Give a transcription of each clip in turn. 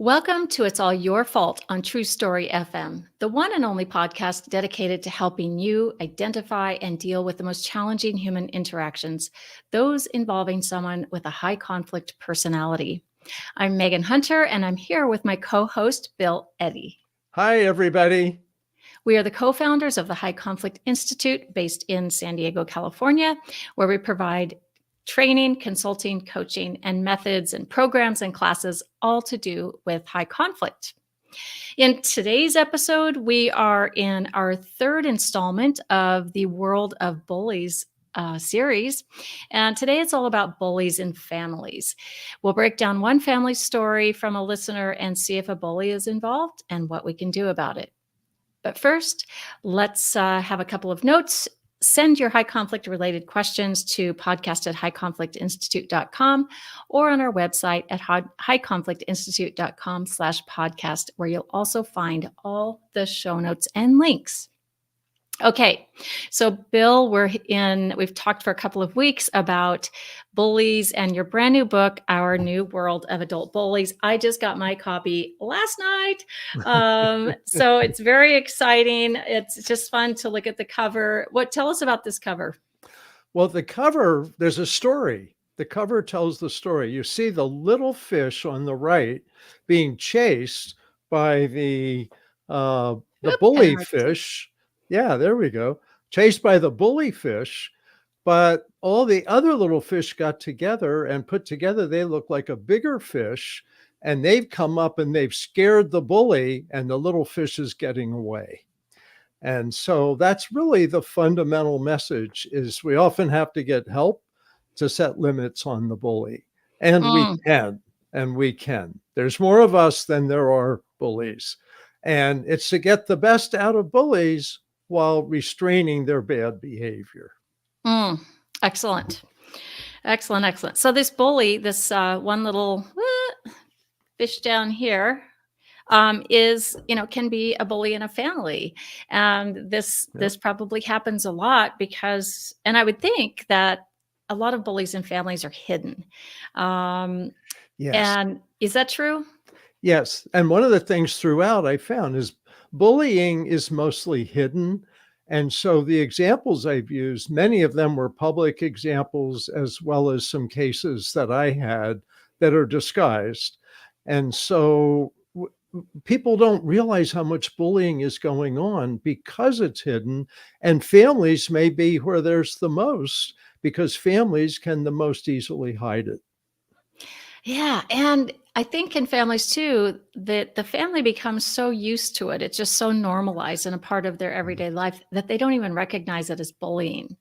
Welcome to It's All Your Fault on True Story FM, the one and only podcast dedicated to helping you identify and deal with the most challenging human interactions, those involving someone with a high conflict personality. I'm Megan Hunter, and I'm here with my co host, Bill Eddy. Hi, everybody. We are the co founders of the High Conflict Institute based in San Diego, California, where we provide training, consulting, coaching, and methods and programs and classes, all to do with high conflict. In today's episode, we are in our third installment of the World of Bullies series. And today it's all about bullies in families. We'll break down one family story from a listener and see if a bully is involved and what we can do about it. But first, let's have a couple of notes. Send your high conflict related questions to podcast@highconflictinstitute.com or on our website at highconflictinstitute.com/podcast, where you'll also find all the show notes and links. Okay, so Bill, we've talked for a couple of weeks about bullies and your brand new book, Our New World of Adult Bullies. I just got my copy last night. So it's very exciting. It's just fun to look at the cover. Tell us about this cover? Well, the cover, there's a story. The cover tells the story. You see the little fish on the right being chased by the bully fish. Yeah, there we go. Chased by the bully fish, but all the other little fish got together and put together, they look like a bigger fish, and they've come up and they've scared the bully, and the little fish is getting away. And so that's really the fundamental message, is we often have to get help to set limits on the bully. And we can. There's more of us than there are bullies. And it's to get the best out of bullies while restraining their bad behavior. Excellent. So this bully, this one little fish down here, can be a bully in a family. And this probably happens a lot because, and I would think that a lot of bullies in families are hidden. Yes. And is that true? Yes. And one of the things throughout I found is bullying is mostly hidden. And so the examples I've used, many of them were public examples, as well as some cases that I had that are disguised. And so people don't realize how much bullying is going on because it's hidden. And families may be where there's the most, because families can the most easily hide it. Yeah. And I think in families too, that the family becomes so used to it. It's just so normalized and a part of their everyday life that they don't even recognize it as bullying.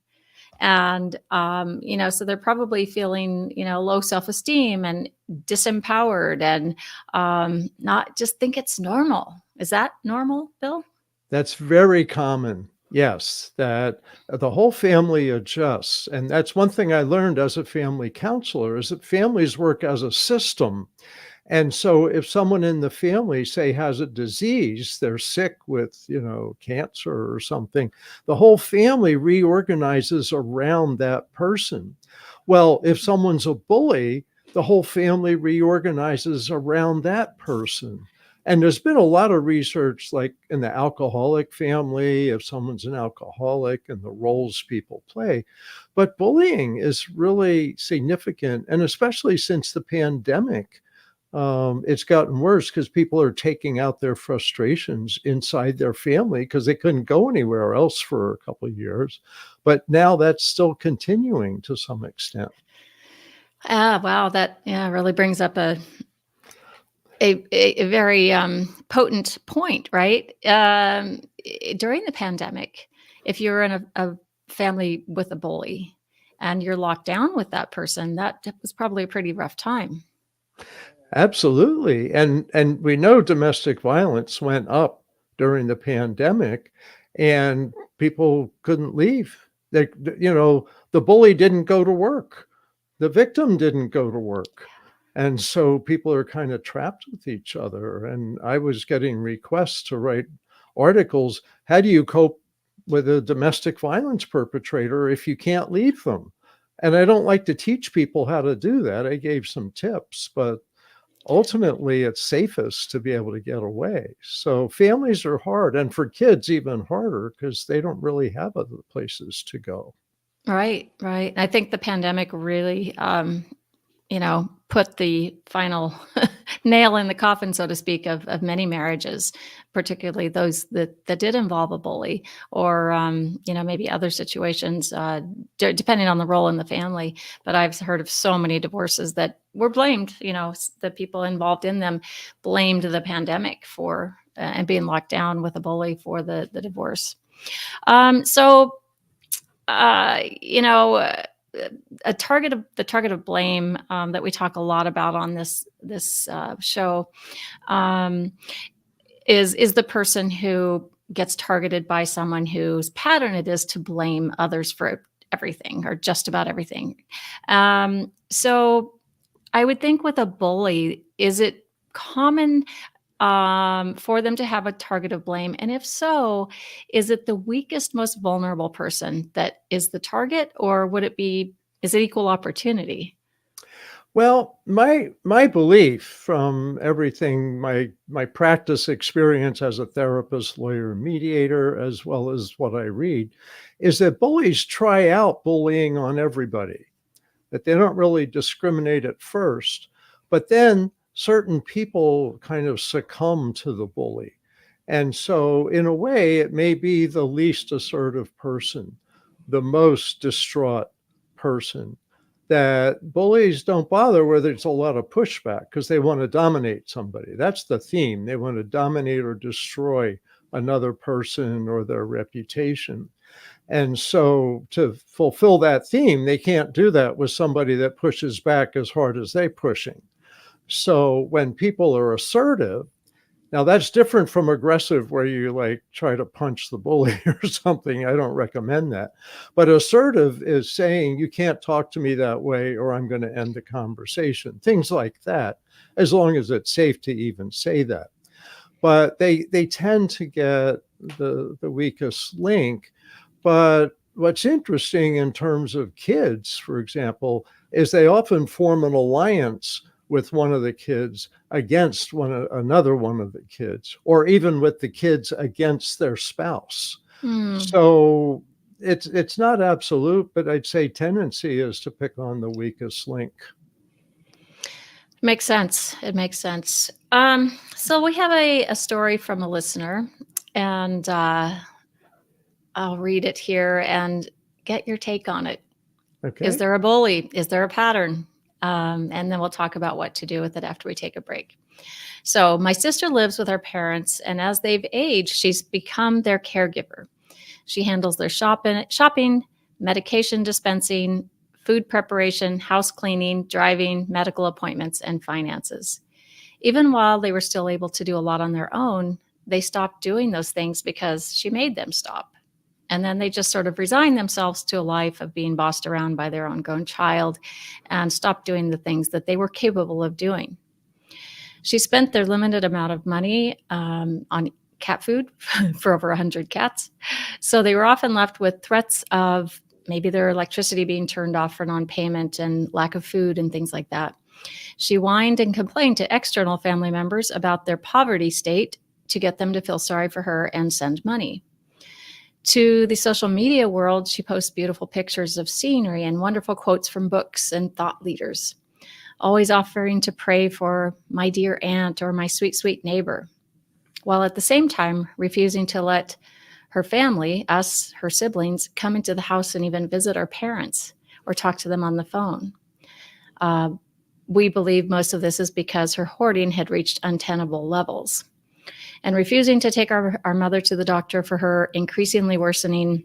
And, so they're probably feeling, low self-esteem and disempowered and not just think it's normal. Is that normal, Bill? That's very common. Yes, that the whole family adjusts. And that's one thing I learned as a family counselor, is that families work as a system. And so if someone in the family, say, has a disease, they're sick with, cancer or something, the whole family reorganizes around that person. Well, if someone's a bully, the whole family reorganizes around that person. And there's been a lot of research, like in the alcoholic family, if someone's an alcoholic and the roles people play. But bullying is really significant. And especially since the pandemic, it's gotten worse because people are taking out their frustrations inside their family because they couldn't go anywhere else for a couple of years. But now that's still continuing to some extent. Wow. That really brings up a very potent point, right? During the pandemic, if you're in a family with a bully and you're locked down with that person, that was probably a pretty rough time. Absolutely. And we know domestic violence went up during the pandemic, and people couldn't leave. The bully didn't go to work. The victim didn't go to work. And so people are kind of trapped with each other. And I was getting requests to write articles. How do you cope with a domestic violence perpetrator if you can't leave them? And I don't like to teach people how to do that. I gave some tips, but ultimately it's safest to be able to get away. So families are hard, and for kids even harder because they don't really have other places to go. Right, right. I think the pandemic really, put the final nail in the coffin, so to speak, of many marriages, particularly those that did involve a bully or, maybe other situations, depending on the role in the family. But I've heard of so many divorces that were blamed, the people involved in them blamed the pandemic for and being locked down with a bully for the divorce. So uh, you know, uh, the target of blame that we talk a lot about on this show um, is the person who gets targeted by someone whose pattern it is to blame others for everything or just about everything. So I would think with a bully, is it common for them to have a target of blame? And if so, is it the weakest, most vulnerable person that is the target, or is it equal opportunity? Well, my belief from everything, my practice experience as a therapist, lawyer, mediator, as well as what I read, is that bullies try out bullying on everybody, that they don't really discriminate at first, but then certain people kind of succumb to the bully. And so, in a way, it may be the least assertive person, the most distraught person, that bullies don't bother where there's a lot of pushback because they want to dominate somebody. That's the theme. They want to dominate or destroy another person or their reputation. And so, to fulfill that theme, they can't do that with somebody that pushes back as hard as they're pushing. So, when people are assertive, now that's different from aggressive, where you like try to punch the bully or something. I don't recommend that. But assertive is saying, you can't talk to me that way or I'm going to end the conversation. Things like that, as long as it's safe to even say that. But they tend to get the weakest link. But what's interesting in terms of kids, for example, is they often form an alliance with one of the kids against another one of the kids, or even with the kids against their spouse. Hmm. So it's not absolute, but I'd say tendency is to pick on the weakest link. Makes sense. It makes sense. So we have a story from a listener, and I'll read it here and get your take on it. Is Okay. there a bully? Is there a pattern? And then we'll talk about what to do with it after we take a break. So, my sister lives with her parents, and as they've aged, she's become their caregiver. She handles their shopping, medication dispensing, food preparation, house cleaning, driving, medical appointments, and finances. Even while they were still able to do a lot on their own, they stopped doing those things because she made them stop. And then they just sort of resigned themselves to a life of being bossed around by their own grown child and stopped doing the things that they were capable of doing. She spent their limited amount of money on cat food for over 100 cats. So they were often left with threats of maybe their electricity being turned off for non payment and lack of food and things like that. She whined and complained to external family members about their poverty state to get them to feel sorry for her and send money. To the social media world, she posts beautiful pictures of scenery and wonderful quotes from books and thought leaders, always offering to pray for my dear aunt or my sweet, sweet neighbor, while at the same time refusing to let her family, us, her siblings, come into the house and even visit our parents or talk to them on the phone. Uh, we believe most of this is because her hoarding had reached untenable levels. And refusing to take our mother to the doctor for her increasingly worsening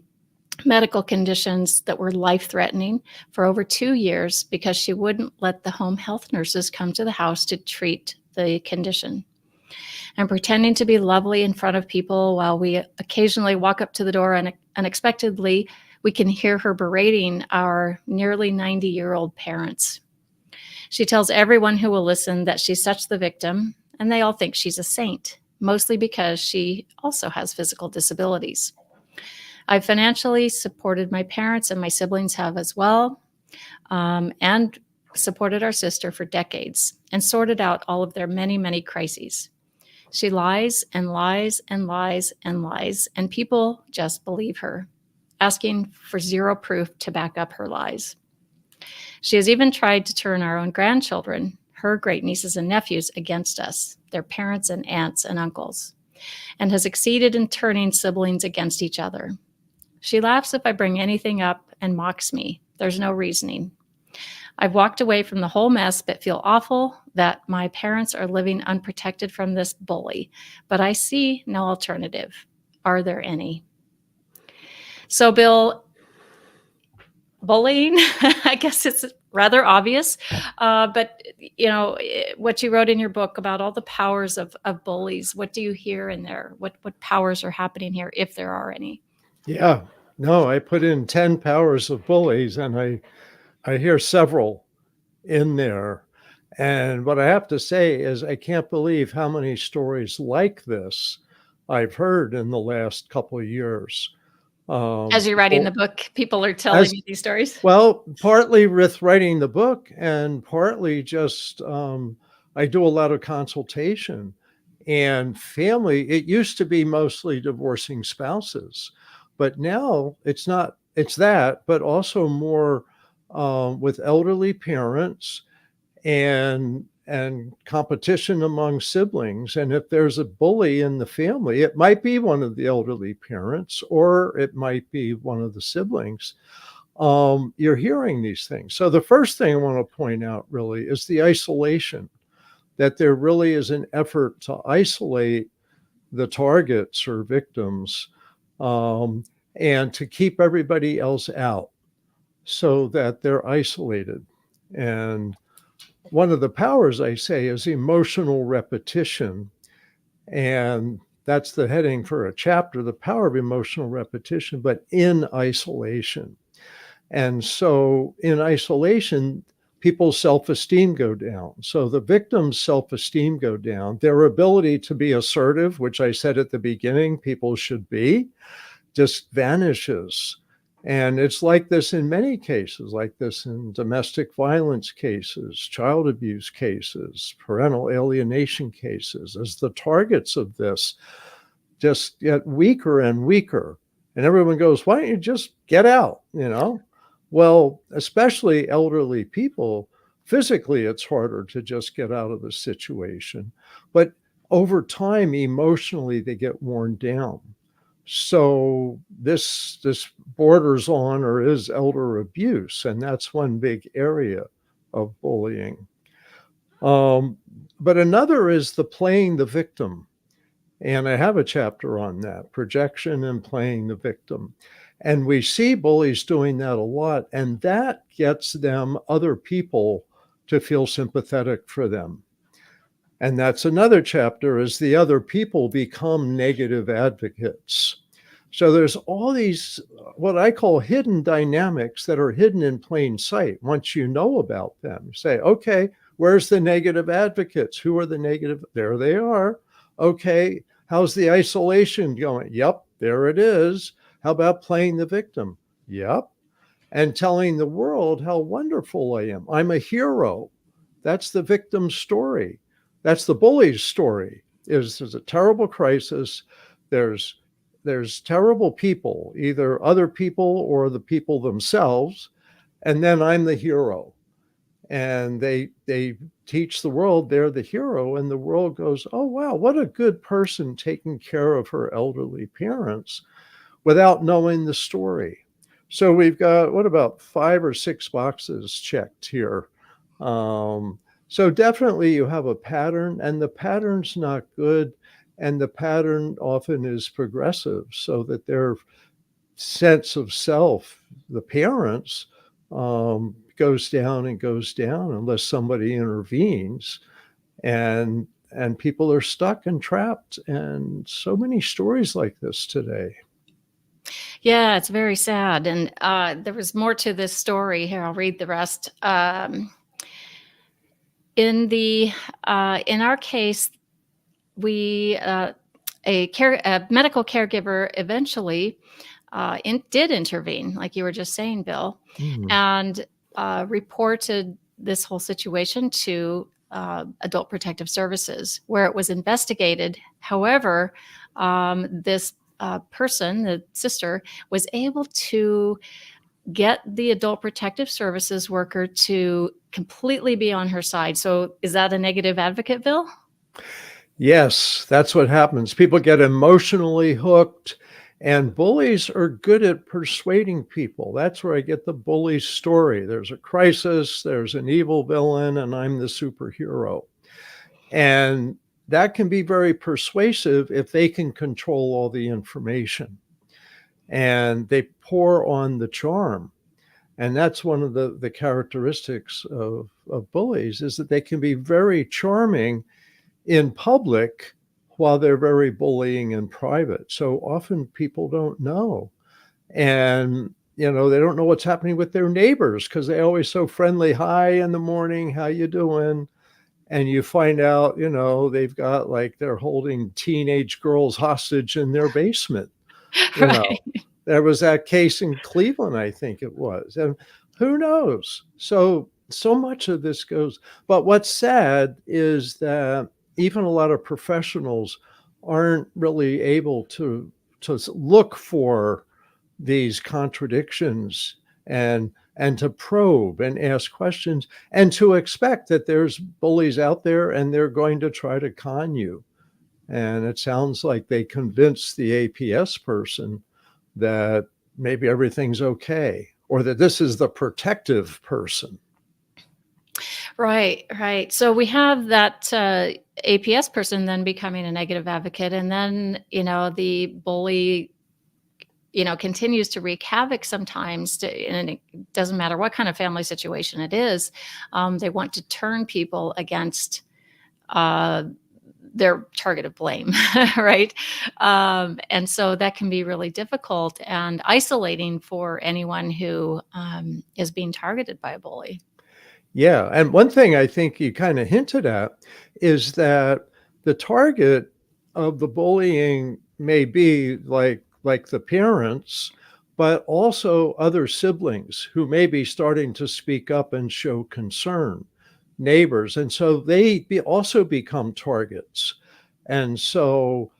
medical conditions that were life-threatening for over 2 years because she wouldn't let the home health nurses come to the house to treat the condition. And pretending to be lovely in front of people while we occasionally walk up to the door and unexpectedly we can hear her berating our nearly 90-year-old parents. She tells everyone who will listen that she's such the victim, and they all think she's a saint, mostly because she also has physical disabilities. I've financially supported my parents, and my siblings have as well. And supported our sister for decades and sorted out all of their many, many crises. She lies and lies and lies and lies, and people just believe her, asking for zero proof to back up her lies. She has even tried to turn our own grandchildren, her great nieces and nephews, against us, their parents and aunts and uncles, and has succeeded in turning siblings against each other. She laughs if I bring anything up and mocks me. There's no reasoning. I've walked away from the whole mess, but feel awful that my parents are living unprotected from this bully. But I see no alternative. Are there any? So, Bill, bullying, I guess it's rather obvious. But, what you wrote in your book about all the powers of bullies, what do you hear in there? What powers are happening here, if there are any? Yeah. No, I put in 10 powers of bullies, and I hear several in there. And what I have to say is I can't believe how many stories like this I've heard in the last couple of years. As you're writing the People, book, people are telling you these stories? well, partly with writing the book, and partly just I do a lot of consultation and family. It used to be mostly divorcing spouses, but now it's not. It's that, but also more with elderly parents and competition among siblings. And if there's a bully in the family, it might be one of the elderly parents, or it might be one of the siblings. You're hearing these things. So the first thing I want to point out really is the isolation, that there really is an effort to isolate the targets or victims, and to keep everybody else out so that they're isolated. And one of the powers, I say, is emotional repetition. And that's the heading for a chapter, the power of emotional repetition, but in isolation. And so in isolation, people's self-esteem go down. So the victim's self-esteem go down. Their ability to be assertive, which I said at the beginning, people should be, just vanishes. And it's like this in many cases, like this in domestic violence cases, child abuse cases, parental alienation cases, as the targets of this just get weaker and weaker. And everyone goes, why don't you just get out, Well, especially elderly people, physically, it's harder to just get out of the situation. But over time, emotionally, they get worn down. So this borders on or is elder abuse, and that's one big area of bullying. But another is the playing the victim. And I have a chapter on that, projection and playing the victim. And we see bullies doing that a lot, and that gets them, other people, to feel sympathetic for them. And that's another chapter, is the other people become negative advocates. So there's all these, what I call hidden dynamics that are hidden in plain sight. Once you know about them, you say, okay, where's the negative advocates? Who are the negative? There they are. Okay, how's the isolation going? Yep, there it is. How about playing the victim? Yep. And telling the world how wonderful I am. I'm a hero. That's the victim's story. That's the bully's story. There's a terrible crisis. There's terrible people, either other people or the people themselves, and then I'm the hero. And they teach the world they're the hero, and the world goes, oh, wow, what a good person taking care of her elderly parents, without knowing the story. So we've got, what, about 5 or 6 boxes checked here. So definitely you have a pattern, and the pattern's not good. And the pattern often is progressive, so that their sense of self, the parents, goes down and goes down unless somebody intervenes. And people are stuck and trapped. And so many stories like this today. Yeah, it's very sad. And there was more to this story. Here, I'll read the rest. In our case, we a medical caregiver eventually did intervene, like you were just saying, Bill, Mm. and reported this whole situation to Adult Protective Services, where it was investigated. However, this person, the sister, was able to get the Adult Protective Services worker to completely be on her side. So is that a negative advocate, Bill? Yes, that's what happens. People get emotionally hooked, and bullies are good at persuading people. That's where I get the bully story. There's a crisis, there's an evil villain, and I'm the superhero. And that can be very persuasive if they can control all the information. And they pour on the charm. And that's one of the characteristics of bullies, is that they can be very charming in public while they're very bullying in private. So often people don't know. And, you know, they don't know what's happening with their neighbors because they're always so friendly. Hi in the morning, how you doing? And you find out, you know, they've got like they're holding teenage girls hostage in their basement. You know, Right. there was that case in Cleveland, I think it was. And who knows? So much of this goes. But what's sad is that even a lot of professionals aren't really able to look for these contradictions and to probe and ask questions and to expect that there's bullies out there and they're going to try to con you. And it sounds like they convinced the APS person that maybe everything's okay, or that this is the protective person. Right, right. So we have that APS person then becoming a negative advocate, and then, you know, the bully, you know, continues to wreak havoc sometimes, and it doesn't matter what kind of family situation it is. They want to turn people against their target of blame, right? And so that can be really difficult and isolating for anyone who is being targeted by a bully. Yeah. And one thing I think you kind of hinted at is that the target of the bullying may be like the parents, but also other siblings who may be starting to speak up and show concern, neighbors. And so they also become targets. And so,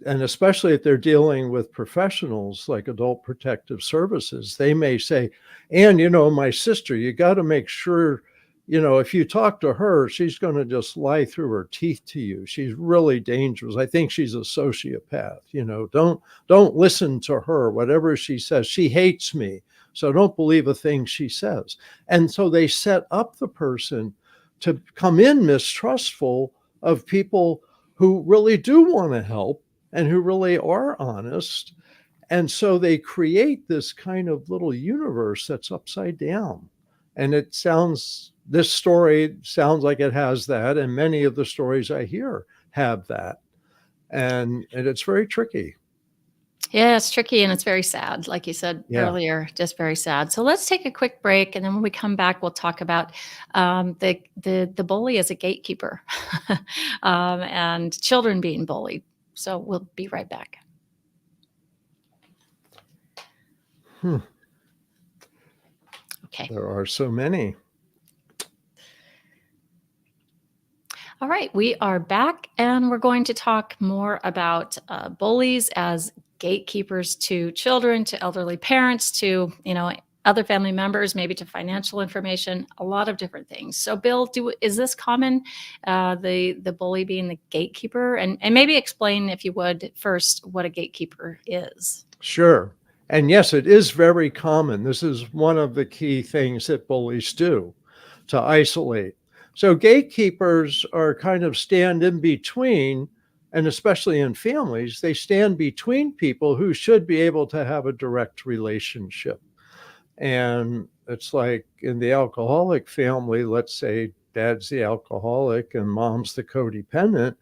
and especially if they're dealing with professionals like Adult Protective Services, they may say, and, you know, my sister, you got to make sure, you know, if you talk to her, she's going to just lie through her teeth to you. She's really dangerous. I think she's a sociopath. You know, don't listen to her. Whatever she says, she hates me. So don't believe a thing she says. And so they set up the person to come in mistrustful of people who really do want to help and who really are honest. And so they create this kind of little universe that's upside down. And this story sounds like it has that. And many of the stories I hear have that. And it's very tricky. Yeah, it's tricky and it's very sad, like you said Yeah. earlier, just very sad. So let's take a quick break, and then when we come back, we'll talk about the bully as a gatekeeper, and children being bullied. So we'll be right back. Okay. There are so many. All right, we are back, and we're going to talk more about bullies as gatekeepers to children, to elderly parents, to, you know, other family members, maybe to financial information, a lot of different things. So, Bill, is this common? The bully being the gatekeeper, and maybe explain, if you would, first what a gatekeeper is. Sure. And yes, it is very common. This is one of the key things that bullies do, to isolate. So gatekeepers are kind of stand in between, and especially in families, they stand between people who should be able to have a direct relationship. And it's like in the alcoholic family, let's say dad's the alcoholic and mom's the codependent,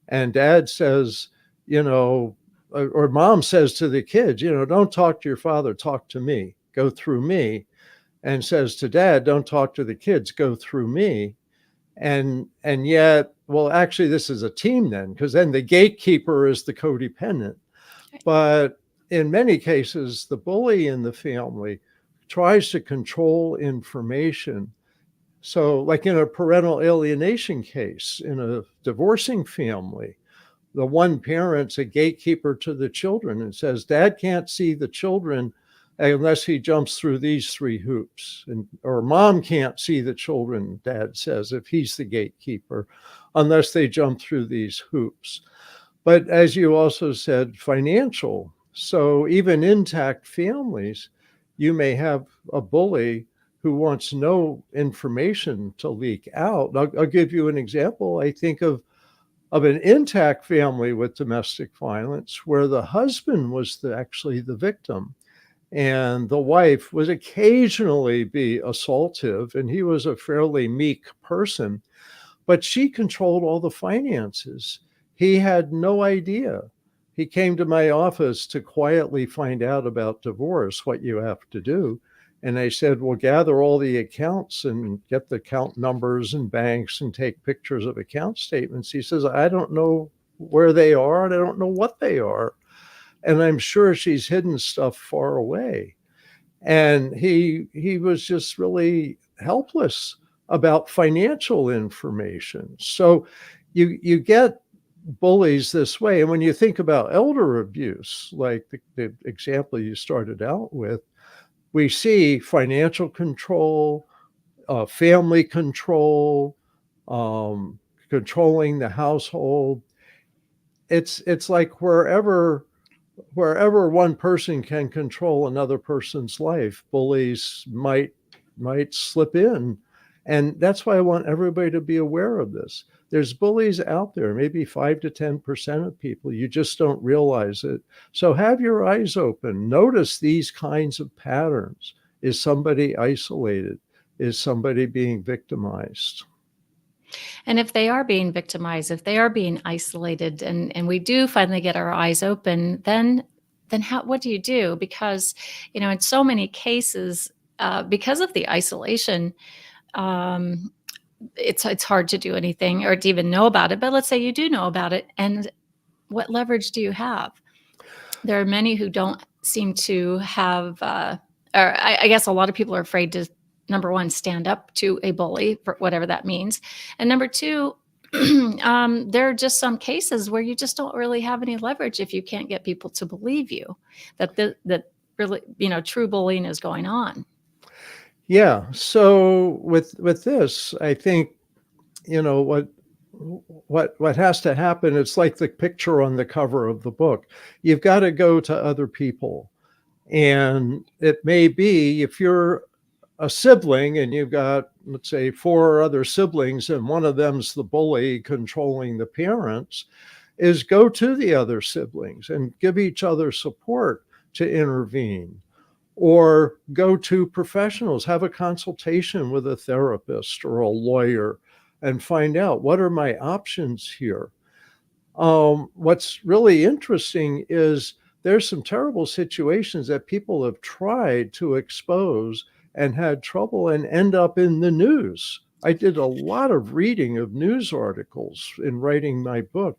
and dad says, you know, or mom says to the kids, you know, don't talk to your father, talk to me, go through me, and says to dad, don't talk to the kids, go through me. And yet, well, actually this is a team then, because then the gatekeeper is the codependent. But in many cases, the bully in the family tries to control information So, like in a parental alienation case, in a divorcing family, the one parent's a gatekeeper to the children and says, Dad can't see the children unless he jumps through these 3 hoops. Or mom can't see the children, Dad says, if he's the gatekeeper, unless they jump through these hoops. But as you also said, financial. So even intact families, you may have a bully who wants no information to leak out. I'll give you an example. I think of an intact family with domestic violence where the husband was actually the victim and the wife would occasionally be assaultive, and he was a fairly meek person, but she controlled all the finances. He had no idea. He came to my office to quietly find out about divorce, what you have to do. And I said, well, gather all the accounts and get the account numbers and banks and take pictures of account statements. He says, I don't know where they are and I don't know what they are. And I'm sure she's hidden stuff far away. And he was just really helpless about financial information. So you get bullies this way. And when you think about elder abuse, like the example you started out with, we see financial control, family control, controlling the household. It's like wherever one person can control another person's life, bullies might slip in. And that's why I want everybody to be aware of this. There's bullies out there, maybe 5 to 10% of people. You just don't realize it. So have your eyes open. Notice these kinds of patterns. Is somebody isolated? Is somebody being victimized? And if they are being victimized, if they are being isolated, and we do finally get our eyes open, then what do you do? Because, in so many cases, because of the isolation, it's hard to do anything or to even know about it. But let's say you do know about it, and what leverage do you have? There are many who don't seem to have, or I guess a lot of people are afraid to, number one, stand up to a bully, for whatever that means. And number two, there are just some cases where you just don't really have any leverage if you can't get people to believe you that really, true bullying is going on. Yeah. So with this, I think, what has to happen, it's like the picture on the cover of the book. You've got to go to other people. And it may be if you're a sibling and you've got, let's say, 4 other siblings and one of them's the bully controlling the parents, is go to the other siblings and give each other support to intervene, or go to professionals, have a consultation with a therapist or a lawyer and find out, what are my options here? What's really interesting is there's some terrible situations that people have tried to expose and had trouble and end up in the news. I did a lot of reading of news articles in writing my book.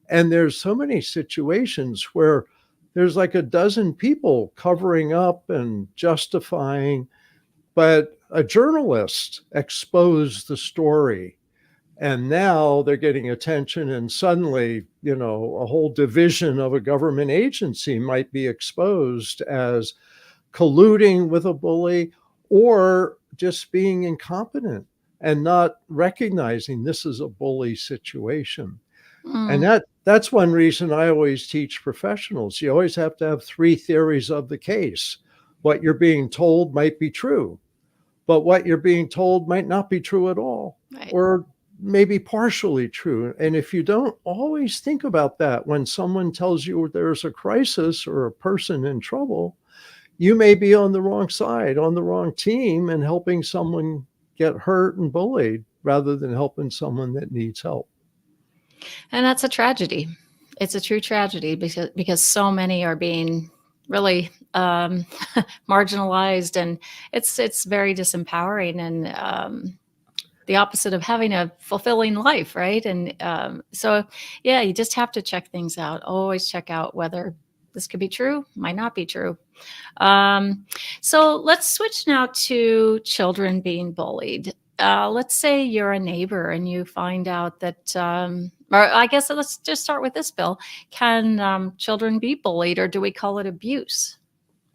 And there's so many situations where there's like a dozen people covering up and justifying, but a journalist exposed the story. And now they're getting attention, and suddenly, a whole division of a government agency might be exposed as colluding with a bully or just being incompetent and not recognizing this is a bully situation. And Mm, that's one reason I always teach professionals. You always have to have 3 theories of the case. What you're being told might be true, but what you're being told might not be true at all, right. or maybe partially true. And if you don't always think about that when someone tells you there's a crisis or a person in trouble, you may be on the wrong side, on the wrong team, and helping someone get hurt and bullied rather than helping someone that needs help. And that's a tragedy. It's a true tragedy because so many are being really marginalized, and it's very disempowering, and the opposite of having a fulfilling life, right? And so, yeah, you just have to check things out. Always check out whether this could be true, might not be true. Um, so let's switch now to children being bullied. let's say you're a neighbor and you find out that, or I guess let's just start with this, Bill. Can children be bullied, or do we call it abuse?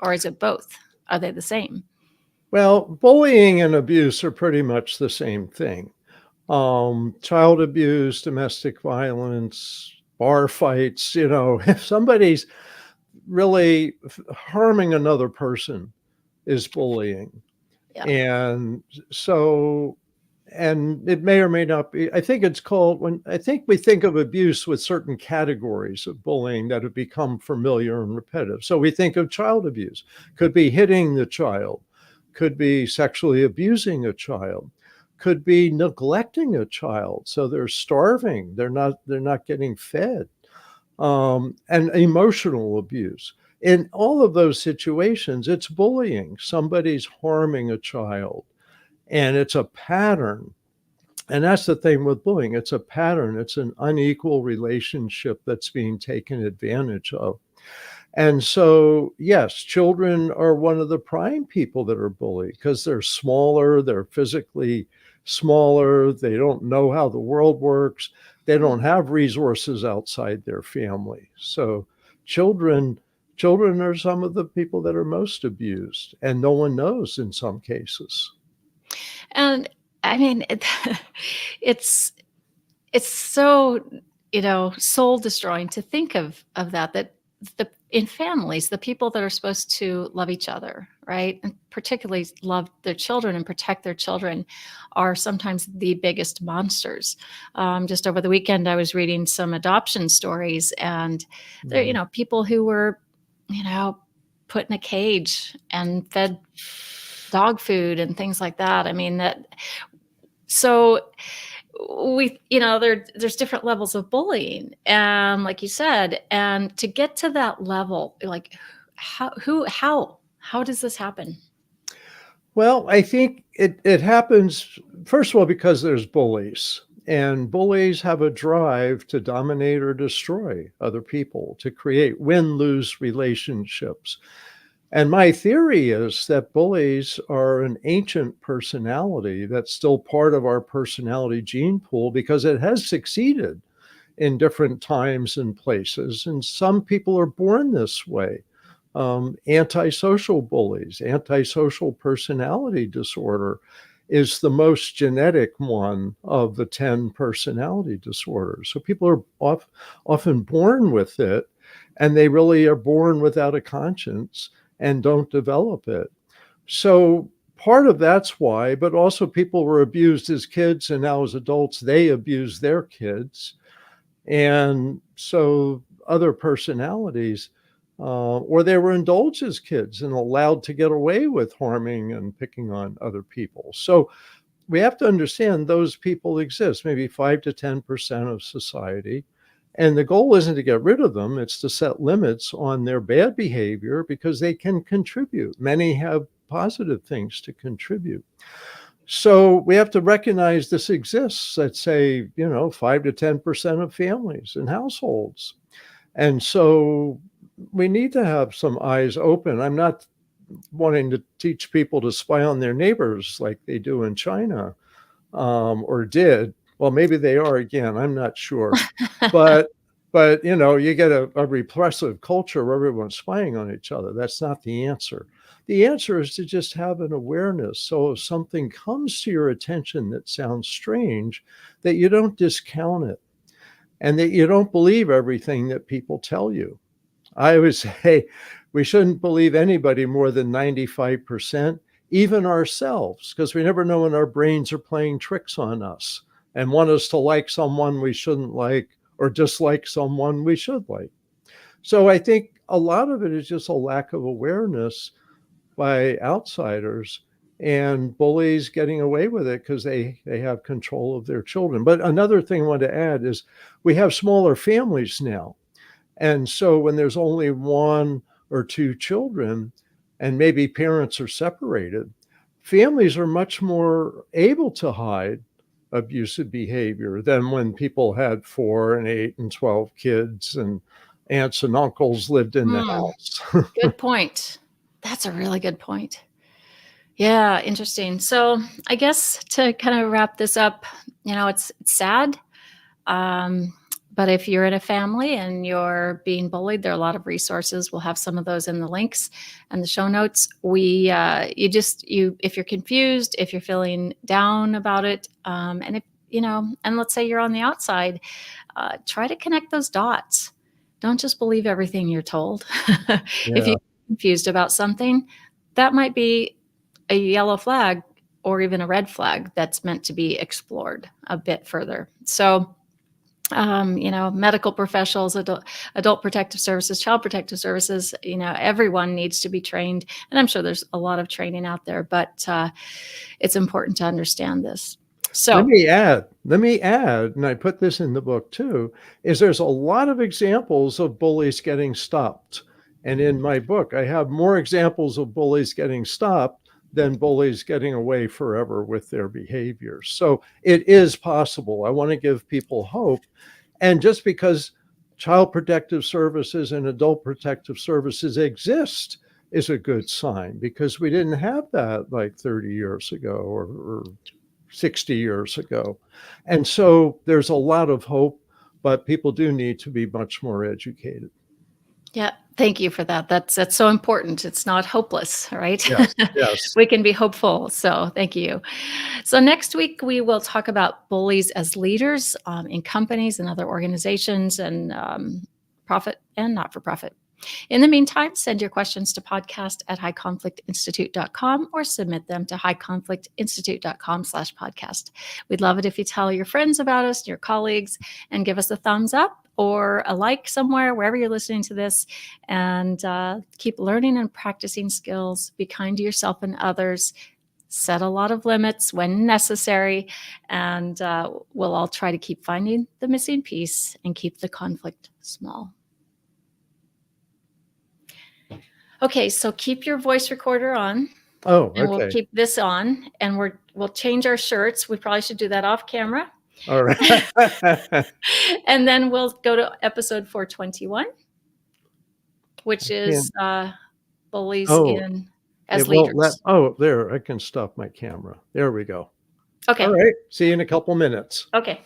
Or is it both? Are they the same? Well, bullying and abuse are pretty much the same thing. Child abuse, domestic violence, bar fights, if somebody's really harming another person is bullying. Yeah. And so, and it may or may not be, I think it's called, I think we think of abuse with certain categories of bullying that have become familiar and repetitive. So we think of child abuse, could be hitting the child, could be sexually abusing a child, could be neglecting a child. So they're starving, they're not getting fed, and emotional abuse. In all of those situations, it's bullying. Somebody's harming a child, and it's a pattern. And that's the thing with bullying. It's a pattern. It's an unequal relationship that's being taken advantage of. And so, yes, children are one of the prime people that are bullied because they're smaller, they're physically smaller, they don't know how the world works, they don't have resources outside their family. So children children are some of the people that are most abused, and no one knows in some cases. And I mean, it's it's so, soul destroying to think of that in families, the people that are supposed to love each other, right, and particularly love their children and protect their children, are sometimes the biggest monsters. Just over the weekend, I was reading some adoption stories, and there, Mm. people who were, you know, put in a cage and fed dog food and things like that. I mean, that so there's different levels of bullying, and like you said, and to get to that level, like, how does this happen? Well, I think it happens, first of all, because there's bullies, and bullies have a drive to dominate or destroy other people, to create win-lose relationships. And my theory is that bullies are an ancient personality that's still part of our personality gene pool because it has succeeded in different times and places. And some people are born this way. Antisocial bullies, antisocial personality disorder is the most genetic one of the 10 personality disorders. So people are often born with it, and they really are born without a conscience and don't develop it. So part of that's why, but also people were abused as kids, and now as adults, they abuse their kids. And so other personalities, or they were indulged as kids and allowed to get away with harming and picking on other people. So we have to understand those people exist, maybe 5 to 10% of society. And the goal isn't to get rid of them, it's to set limits on their bad behavior because they can contribute. Many have positive things to contribute. So we have to recognize this exists at, say, 5 to 10% of families and households. And so we need to have some eyes open. I'm not wanting to teach people to spy on their neighbors like they do in China, or did. Well, maybe they are again. I'm not sure. But you get a repressive culture where everyone's spying on each other. That's not the answer. The answer is to just have an awareness. So if something comes to your attention that sounds strange, that you don't discount it and that you don't believe everything that people tell you. I would say we shouldn't believe anybody more than 95%, even ourselves, because we never know when our brains are playing tricks on us and want us to like someone we shouldn't like or dislike someone we should like. So I think a lot of it is just a lack of awareness by outsiders and bullies getting away with it because they have control of their children. But another thing I want to add is we have smaller families now. And so when there's only one or two children and maybe parents are separated, families are much more able to hide abusive behavior than when people had 4 and 8 and 12 kids and aunts and uncles lived in the Hmm, house. good point. That's a really good point. Yeah, interesting. So I guess to kind of wrap this up, it's sad. Um, but if you're in a family and you're being bullied, there are a lot of resources. We'll have some of those in the links and the show notes. If you're confused, if you're feeling down about it, and if and let's say you're on the outside, try to connect those dots. Don't just believe everything you're told. If Yeah. you're confused about something, that might be a yellow flag or even a red flag that's meant to be explored a bit further. So, medical professionals, adult protective services, child protective services, everyone needs to be trained. And I'm sure there's a lot of training out there, but it's important to understand this. Let So, me add, and I put this in the book too, is there's a lot of examples of bullies getting stopped. And in my book, I have more examples of bullies getting stopped than bullies getting away forever with their behaviors. So it is possible. I want to give people hope. And just because child protective services and adult protective services exist is a good sign, because we didn't have that like 30 years ago or 60 years ago. And so there's a lot of hope, but people do need to be much more educated. yeah, thank you for that. That's so important. It's not hopeless, right? Yes, yes. We can be hopeful. So thank you. So next week we will talk about bullies as leaders in companies and other organizations and profit and not for profit. In the meantime, send your questions to podcast@highconflictinstitute.com or submit them to highconflictinstitute.com/podcast. We'd love it if you tell your friends about us, your colleagues, and give us a thumbs up or a like somewhere, wherever you're listening to this. And keep learning and practicing skills. Be kind to yourself and others. Set a lot of limits when necessary. And we'll all try to keep finding the missing piece and keep the conflict small. Okay, so keep your voice recorder on, Oh, and we'll okay. keep this on, and we'll change our shirts. We probably should do that off camera. All right. And then we'll go to episode 421, which is And, bullies oh, in it as won't leaders. there, I can stop my camera. There we go. All Okay. right. See you in a couple minutes. Okay.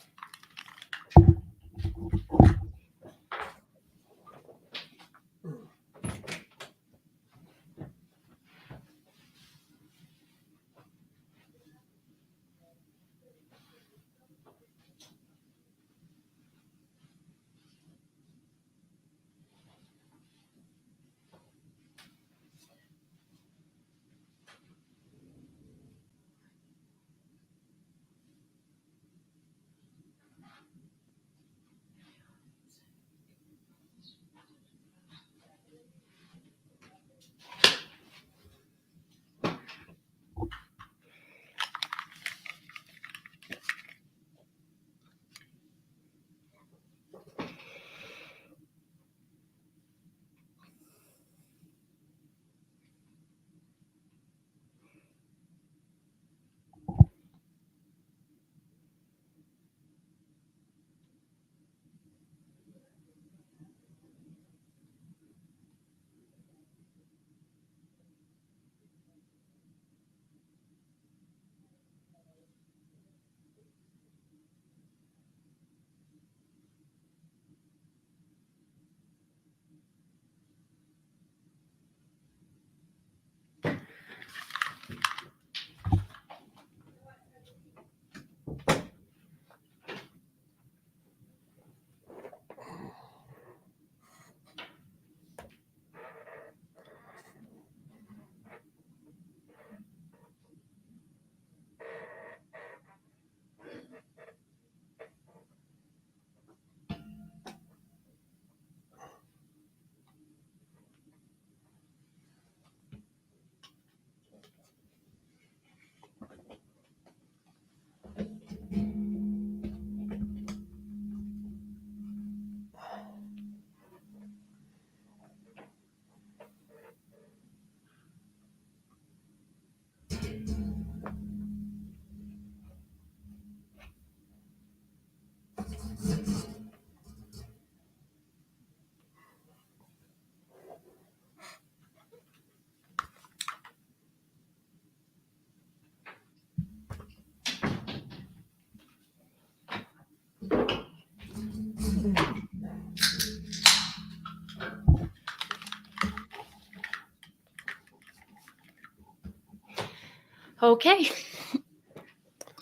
Okay.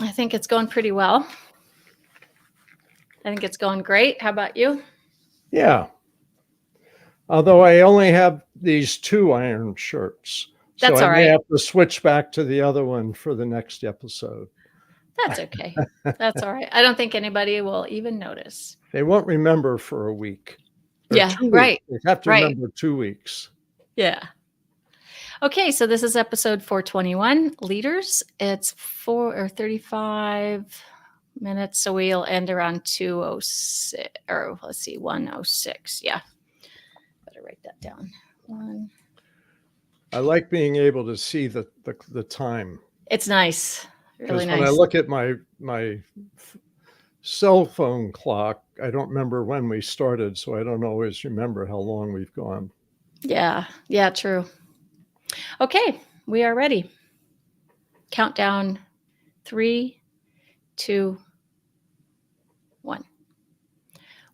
I think it's going pretty well. I think it's going great. How about you? Yeah. Although I only have these 2 iron shirts, so That's I all may right. have to switch back to the other one for the next episode. That's okay. That's all right. I don't think anybody will even notice. They won't remember for a week or Yeah, 2 weeks. right. They have to Right. remember 2 weeks. Yeah. Okay, so this is episode 421, Leaders. It's 35 minutes, so we'll end around 2:06, or let's see, 1:06. Yeah, better write that down. I like being able to see the time. It's nice, really Because when I nice. look at my cell phone clock, I don't remember when we started, so I don't always remember how long we've gone. Yeah, true. Okay, we are ready. Countdown 3, 2, 1.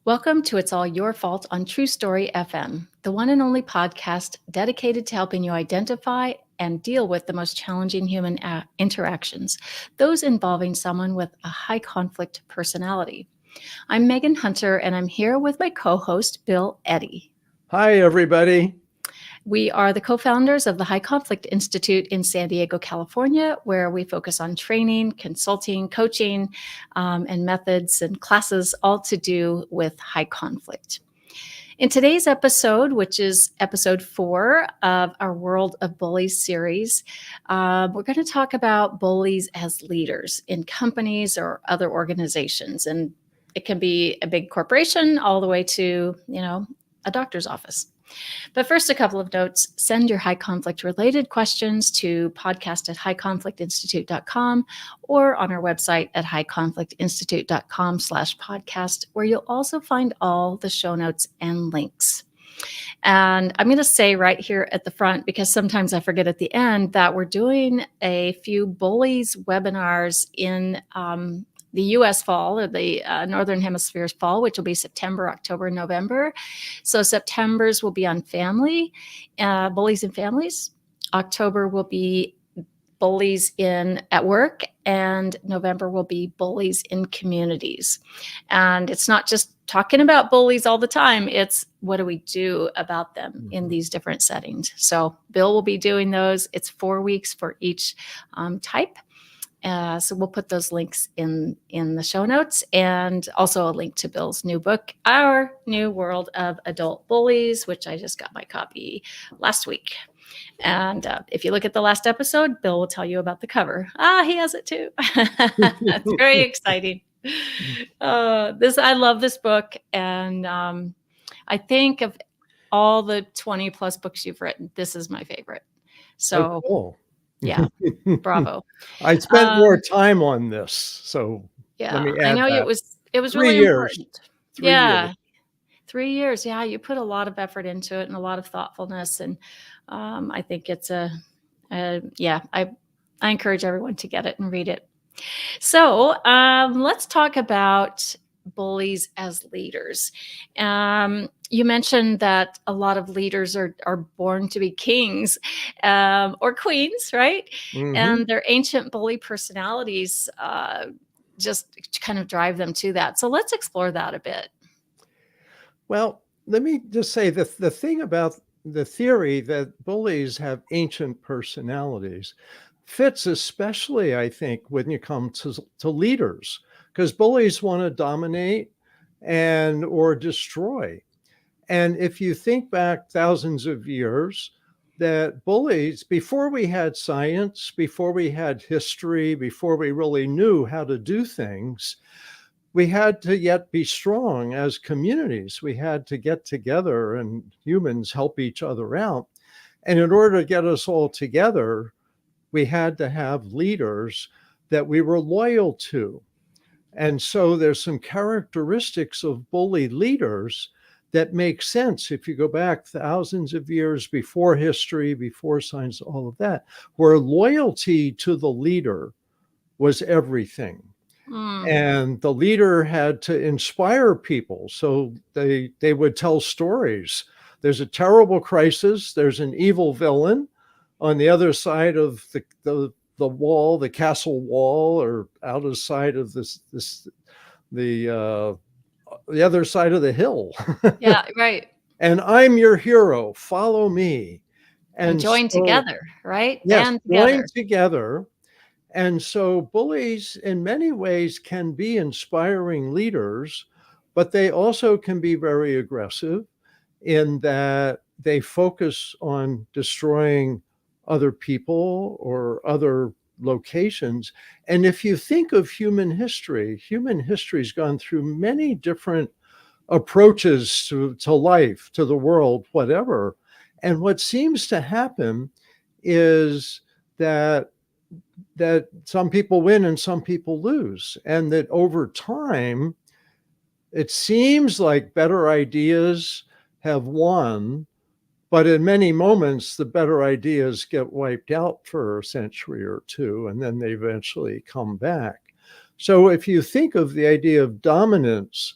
Welcome to It's All Your Fault on True Story FM, the one and only podcast dedicated to helping you identify and deal with the most challenging human interactions, those involving someone with a high conflict personality. I'm Megan Hunter, and I'm here with my co-host, Bill Eddy. Hi, everybody. We are the co-founders of the High Conflict Institute in San Diego, California, where we focus on training, consulting, coaching, and methods and classes, all to do with high conflict. In today's episode, which is episode 4 of our World of Bullies series, we're going to talk about bullies as leaders in companies or other organizations. And it can be a big corporation all the way to, a doctor's office. But first, a couple of notes. Send your high conflict related questions to podcast@highconflictinstitute.com or on our website at highconflictinstitute.com/podcast, where you'll also find all the show notes and links. And I'm going to say right here at the front, because sometimes I forget at the end, that we're doing a few bullies webinars in the U.S. fall, or the Northern Hemisphere's fall, which will be September, October, November. So September's will be on family, bullies and families. October will be bullies at work, and November will be bullies in communities. And it's not just talking about bullies all the time. It's what do we do about them in these different settings. So Bill will be doing those. It's 4 weeks for each type. So we'll put those links in the show notes, and also a link to Bill's new book, Our New World of Adult Bullies, which I just got my copy last week. And if you look at the last episode, Bill will tell you about the cover. He has it too. It's very exciting. I love this book, and I think of all the 20 plus books you've written, this is my favorite. So. Cool. Yeah, bravo. I spent more time on this, so yeah, let me add I know that. it was 3 really years. important. 3 years. 3 years. Yeah, you put a lot of effort into it and a lot of thoughtfulness, and I think it's I encourage everyone to get it and read it. So let's talk about bullies as leaders. You mentioned that a lot of leaders are born to be kings or queens, right? Mhm. And their ancient bully personalities just kind of drive them to that. So let's explore that a bit. Well, let me just say the thing about the theory that bullies have ancient personalities fits especially, I think, when you come to leaders, because bullies want to dominate or destroy. And if you think back thousands of years, that bullies, before we had science, before we had history, before we really knew how to do things, we had to yet be strong as communities. We had to get together and humans help each other out. And in order to get us all together, we had to have leaders that we were loyal to. And so there's some characteristics of bully leaders that make sense if you go back thousands of years before history, before science, all of that, where loyalty to the leader was everything. And the leader had to inspire people. So they would tell stories. There's a terrible crisis. There's an evil villain. On the other side of the wall, the castle wall, or out of sight of the the other side of the hill. Yeah, right. And I'm your hero. Follow me. And And join so, together, right? yes, Band join together. together. And so bullies in many ways can be inspiring leaders, but they also can be very aggressive in that they focus on destroying other people or other locations. And if you think of human history's gone through many different approaches to life, to the world, whatever. And what seems to happen is that some people win and some people lose, and that over time it seems like better ideas have won, but in many moments the better ideas get wiped out for a century or two, and then they eventually come back. So if you think of the idea of dominance,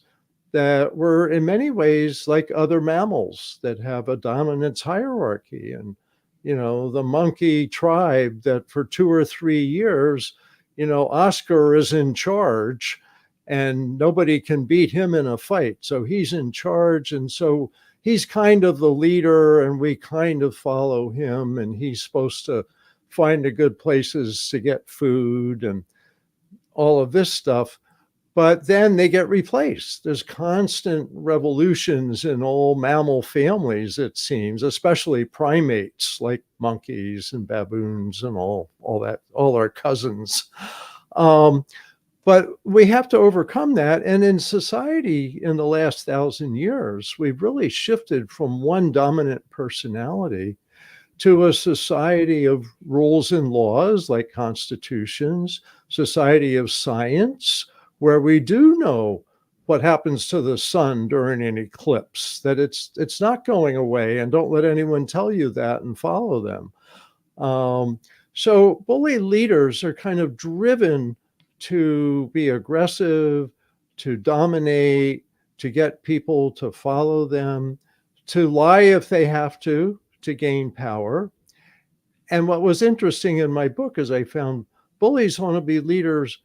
that we're in many ways like other mammals that have a dominance hierarchy. And the monkey tribe, that for 2 or 3 years, Oscar is in charge and nobody can beat him in a fight, so he's in charge. And so he's kind of the leader and we kind of follow him, and he's supposed to find the good places to get food and all of this stuff. But then they get replaced. There's constant revolutions in all mammal families, it seems, especially primates like monkeys and baboons and all that, all our cousins. Um, but we have to overcome that. And in society in the last 1,000 years, we've really shifted from one dominant personality to a society of rules and laws like constitutions, society of science, where we do know what happens to the sun during an eclipse, that it's not going away, and don't let anyone tell you that, and follow them. So bully leaders are kind of driven to be aggressive, to dominate, to get people to follow them, to lie if they have to gain power. And what was interesting in my book is I found bullies want to be leaders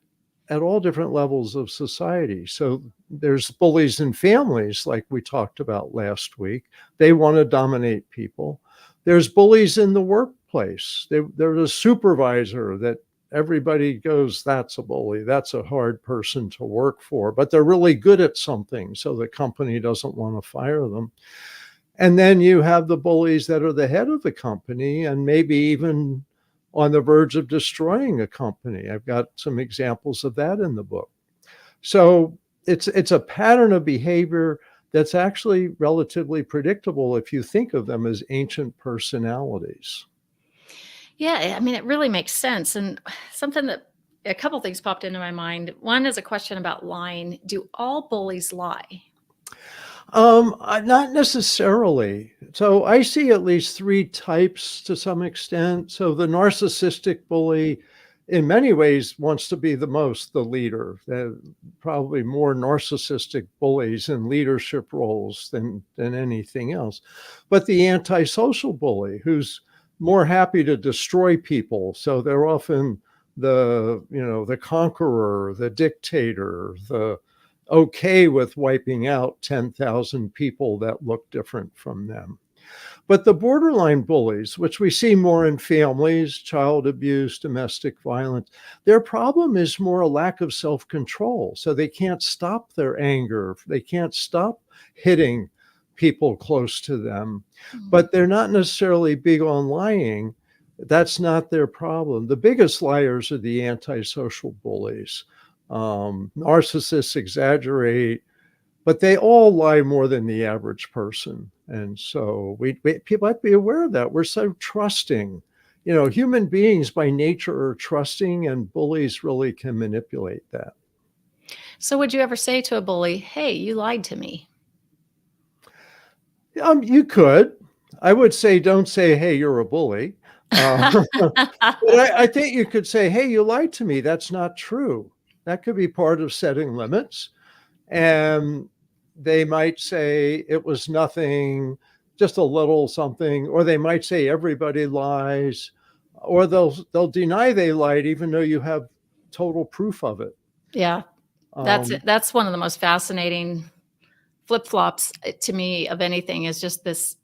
at all different levels of society. So there's bullies in families, like we talked about last week. They want to dominate people. There's bullies in the workplace. There's a supervisor that everybody goes, that's a bully. That's a hard person to work for, but they're really good at something, so the company doesn't want to fire them. And then you have the bullies that are the head of the company and maybe even on the verge of destroying a company. I've got some examples of that in the book. So it's a pattern of behavior that's actually relatively predictable if you think of them as ancient personalities. Yeah, I mean, it really makes sense. And something that a couple things popped into my mind. One is a question about lying. Do all bullies lie? Not necessarily. So I see at least three types to some extent. So the narcissistic bully, in many ways, wants to be the leader. Probably more narcissistic bullies in leadership roles than anything else. But the antisocial bully, who's more happy to destroy people, so they're often the conqueror, the dictator, the okay with wiping out 10,000 people that look different from them. But the borderline bullies, which we see more in families, child abuse, domestic violence, their problem is more a lack of self-control. So they can't stop their anger. They can't stop hitting people close to them. But they're not necessarily big on lying. That's not their problem. The biggest liars are the antisocial bullies. Narcissists exaggerate, but they all lie more than the average person. And so people have to be aware of that. We're so trusting. Human beings by nature are trusting, and bullies really can manipulate that. So, would you ever say to a bully, hey, you lied to me? You could. I would say, don't say, hey, you're a bully. But I think you could say, hey, you lied to me. That's not true. That could be part of setting limits. And they might say it was nothing, just a little something, or they might say everybody lies. or they'll deny they lied even though you have total proof of it. Yeah, Um, that's one of the most fascinating flip-flops to me of anything is just this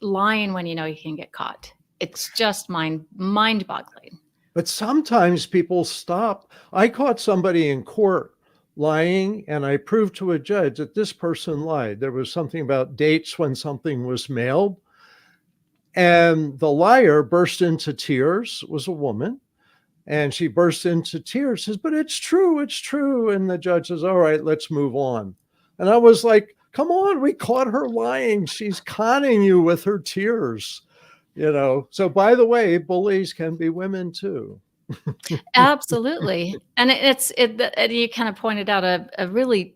lying when you know you can get caught. It's just mind-boggling. but sometimes people stop. I caught somebody in court lying, and I proved to a judge that this person lied. There was something about dates when something was mailed, and the liar burst into tears. It was a woman, and she burst into tears, says, "But it's true, it's true." And the judge says, "All right, let's move on." And I was like, "Come on, we caught her lying. She's conning you with her tears." So by the way, bullies can be women too. Absolutely, and and you kind of pointed out a really,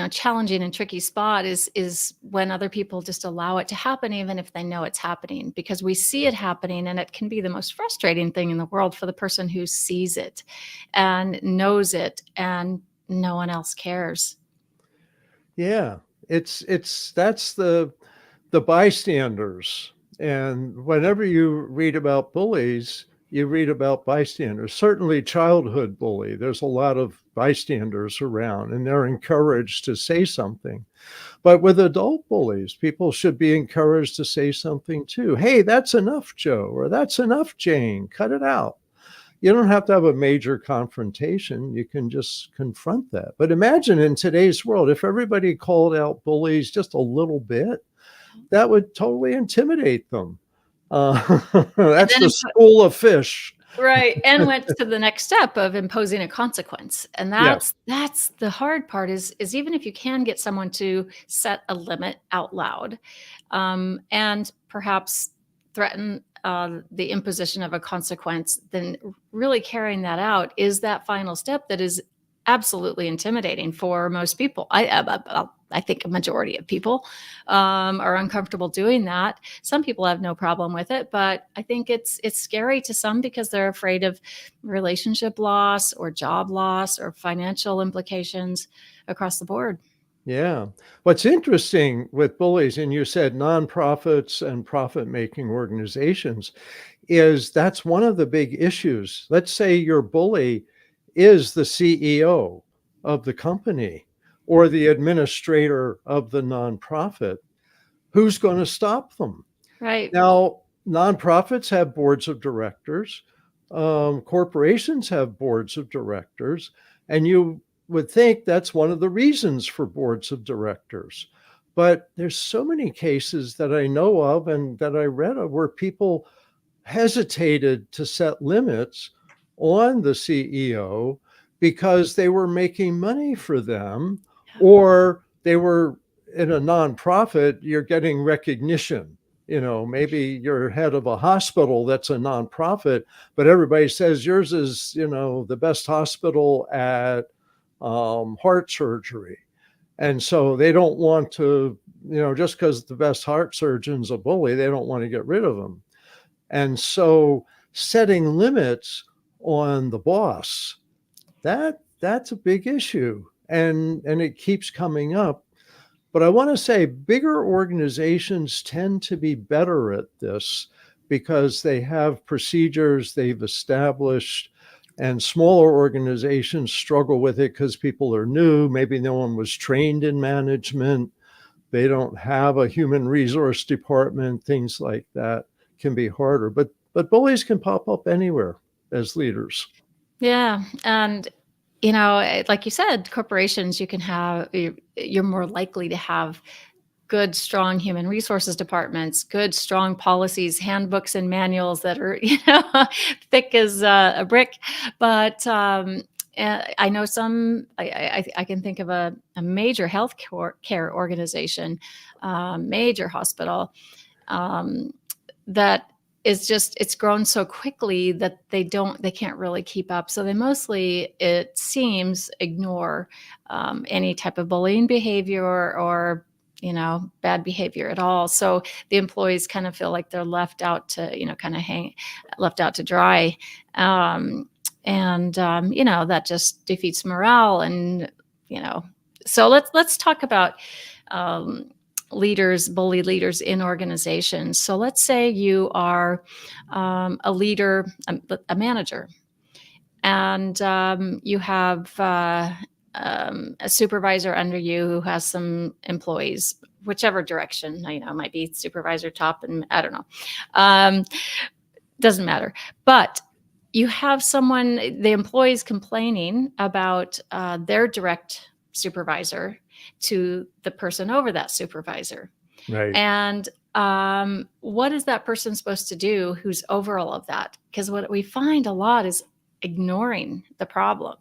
challenging and tricky spot is when other people just allow it to happen even if they know it's happening, because we see it happening and it can be the most frustrating thing in the world for the person who sees it and knows it and no one else cares. Yeah, it's that's the bystanders. And whenever you read about bullies, you read about bystanders. Certainly childhood bully, there's a lot of bystanders around and they're encouraged to say something. But with adult bullies, people should be encouraged to say something too. Hey, that's enough, Joe, or that's enough, Jane. Cut it out. You don't have to have a major confrontation. You can just confront that. But imagine in today's world, if everybody called out bullies just a little bit, that would totally intimidate them. And That's then the school of fish. right, and went to the next step of imposing a consequence, and Yes. that's the hard part is even if you can get someone to set a limit out loud, and perhaps threaten, the imposition of a consequence, then really carrying that out is that final step that is absolutely intimidating for most people. I think a majority of people, are uncomfortable doing that. Some people have no problem with it, but I think it's scary to some because they're afraid of relationship loss or job loss or financial implications across the board. Yeah. What's interesting with bullies, and you said nonprofits and profit making organizations, is that's one of the big issues. Let's say your bully is the CEO of the company or the administrator of the nonprofit. Who's going to stop them? Right. Now, nonprofits have boards of directors, corporations have boards of directors, and you would think that's one of the reasons for boards of directors. But there's so many cases that I know of and that I read of where people hesitated to set limits on the CEO because they were making money for them, or they were in a nonprofit, you're getting recognition. Maybe you're head of a hospital that's a nonprofit, but everybody says yours is, the best hospital at heart surgery. And so they don't want to, just because the best heart surgeon's a bully, they don't want to get rid of them. And so setting limits on the boss, that's a big issue. And it keeps coming up. But I want to say bigger organizations tend to be better at this because they have procedures they've established, and smaller organizations struggle with it because people are new. Maybe no one was trained in management. They don't have a human resource department. Things like that can be harder. But bullies can pop up anywhere as leaders. Yeah, and like you said, corporations, you can have you're more likely to have good, strong human resources departments, good, strong policies, handbooks, and manuals that are, thick as a brick. But I know some. I can think of a major health care organization, major hospital, um, that is just it's grown so quickly that they can't really keep up. So they mostly, it seems, ignore any type of bullying behavior or bad behavior at all. So the employees kind of feel like they're left out to kind of hang left out to dry. That just defeats morale. And you know so let's talk about um, leaders, bully leaders in organizations. So let's say you are a leader, a manager, and you have a supervisor under you who has some employees, whichever direction, might be supervisor top, and I don't know. Doesn't matter. But you have someone, the employees complaining about their direct supervisor to the person over that supervisor. Right. And what is that person supposed to do who's over all of that? Because what we find a lot is ignoring the problem.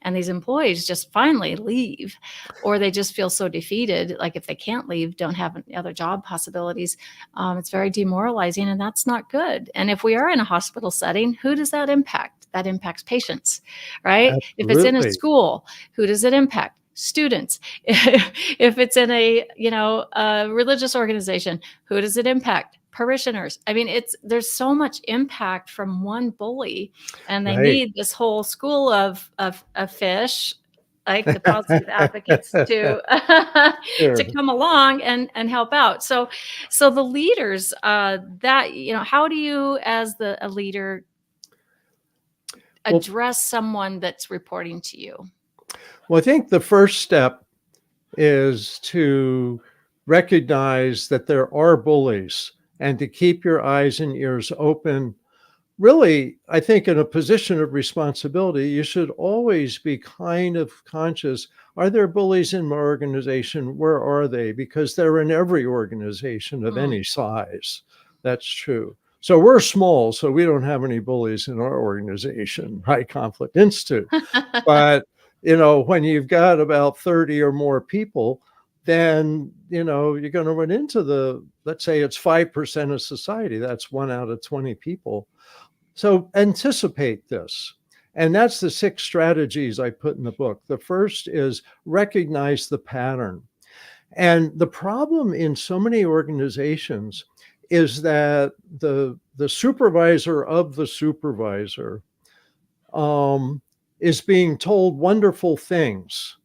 And these employees just finally leave, or they just feel so defeated. Like if they can't leave, don't have any other job possibilities. It's very demoralizing, and that's not good. And if we are in a hospital setting, who does that impact? That impacts patients, right? If it's in a Absolutely. school, who does it impact? Students. If it's in a religious organization, who does it impact? Parishioners. I mean, there's so much impact from one bully, and they Right. need this whole school of fish, like the positive advocates, to Sure. to come along and help out. So the leaders, that how do you, as a leader, Well, address someone that's reporting to you? well, I think the first step is to recognize that there are bullies and to keep your eyes and ears open. Really, I think in a position of responsibility, you should always be kind of conscious. Are there bullies in my organization? Where are they? Because they're in every organization of Mm. any size. That's true. So we're small, so we don't have any bullies in our organization, High Conflict Institute. But, when you've got about 30 or more people, then, you're going to run into let's say it's 5% of society. That's 1 out of 20 people. So anticipate this. And that's the 6 strategies I put in the book. The first is recognize the pattern. And the problem in so many organizations is that the supervisor of the supervisor is being told wonderful things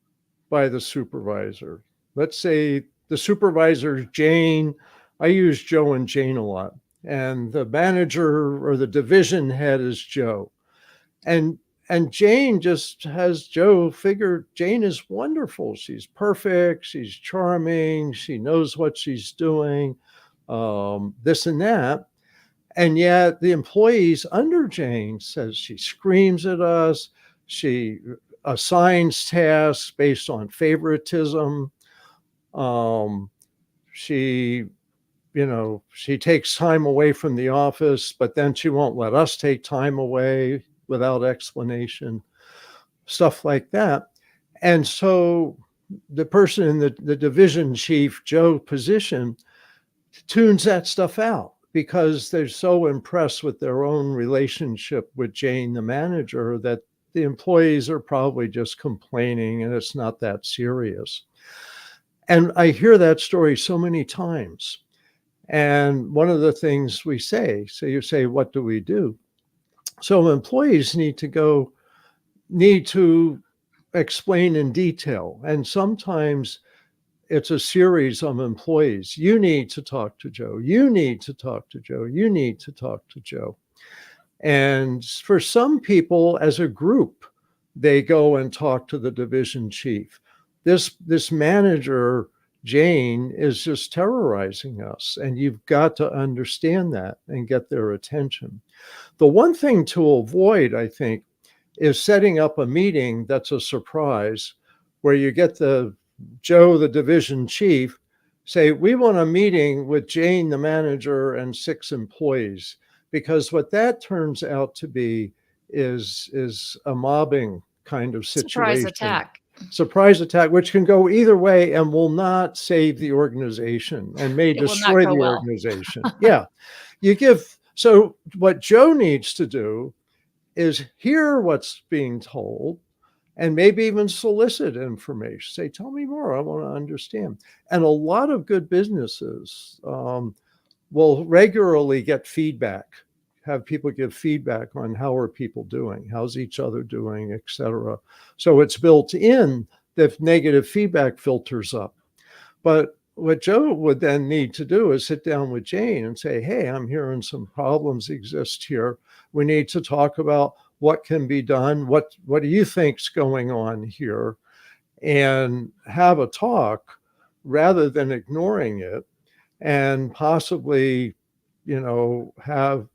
by the supervisor. Let's say the supervisor, Jane, I use Joe and Jane a lot, and the manager or the division head is Joe. And Jane just has Joe figure Jane is wonderful. She's perfect. She's charming. She knows what she's doing, this and that. And yet the employees under Jane says she screams at us. She assigns tasks based on favoritism. She, she takes time away from the office, but then she won't let us take time away without explanation, stuff like that. And so the person in the division chief, Joe position, tunes that stuff out because they're so impressed with their own relationship with Jane, the manager, that the employees are probably just complaining and it's not that serious. And I hear that story so many times. And one of the things we say, so you say, what do we do? So employees need to explain in detail. And sometimes it's a series of employees. You need to talk to Joe. You need to talk to Joe. You need to talk to Joe. And for some people, as a group, they go and talk to the division chief. This manager, Jane, is just terrorizing us. And you've got to understand that and get their attention. The one thing to avoid, I think, is setting up a meeting that's a surprise where you get Joe, the division chief, say, we want a meeting with Jane, the manager, and 6 employees, because what that turns out to be is a mobbing kind of Surprise situation. attack. Surprise attack, which can go either way and will not save the organization and may It will not destroy go the well. organization. Yeah. So what Joe needs to do is hear what's being told and maybe even solicit information. Say, tell me more. I want to understand. And a lot of good businesses will regularly get feedback, have people give feedback on how are people doing, how's each other doing, etc. So it's built in that negative feedback filters up. But what Joe would then need to do is sit down with Jane and say, hey, I'm hearing some problems exist here. We need to talk about what can be done. What do you think's going on here? And have a talk rather than ignoring it, and possibly, have,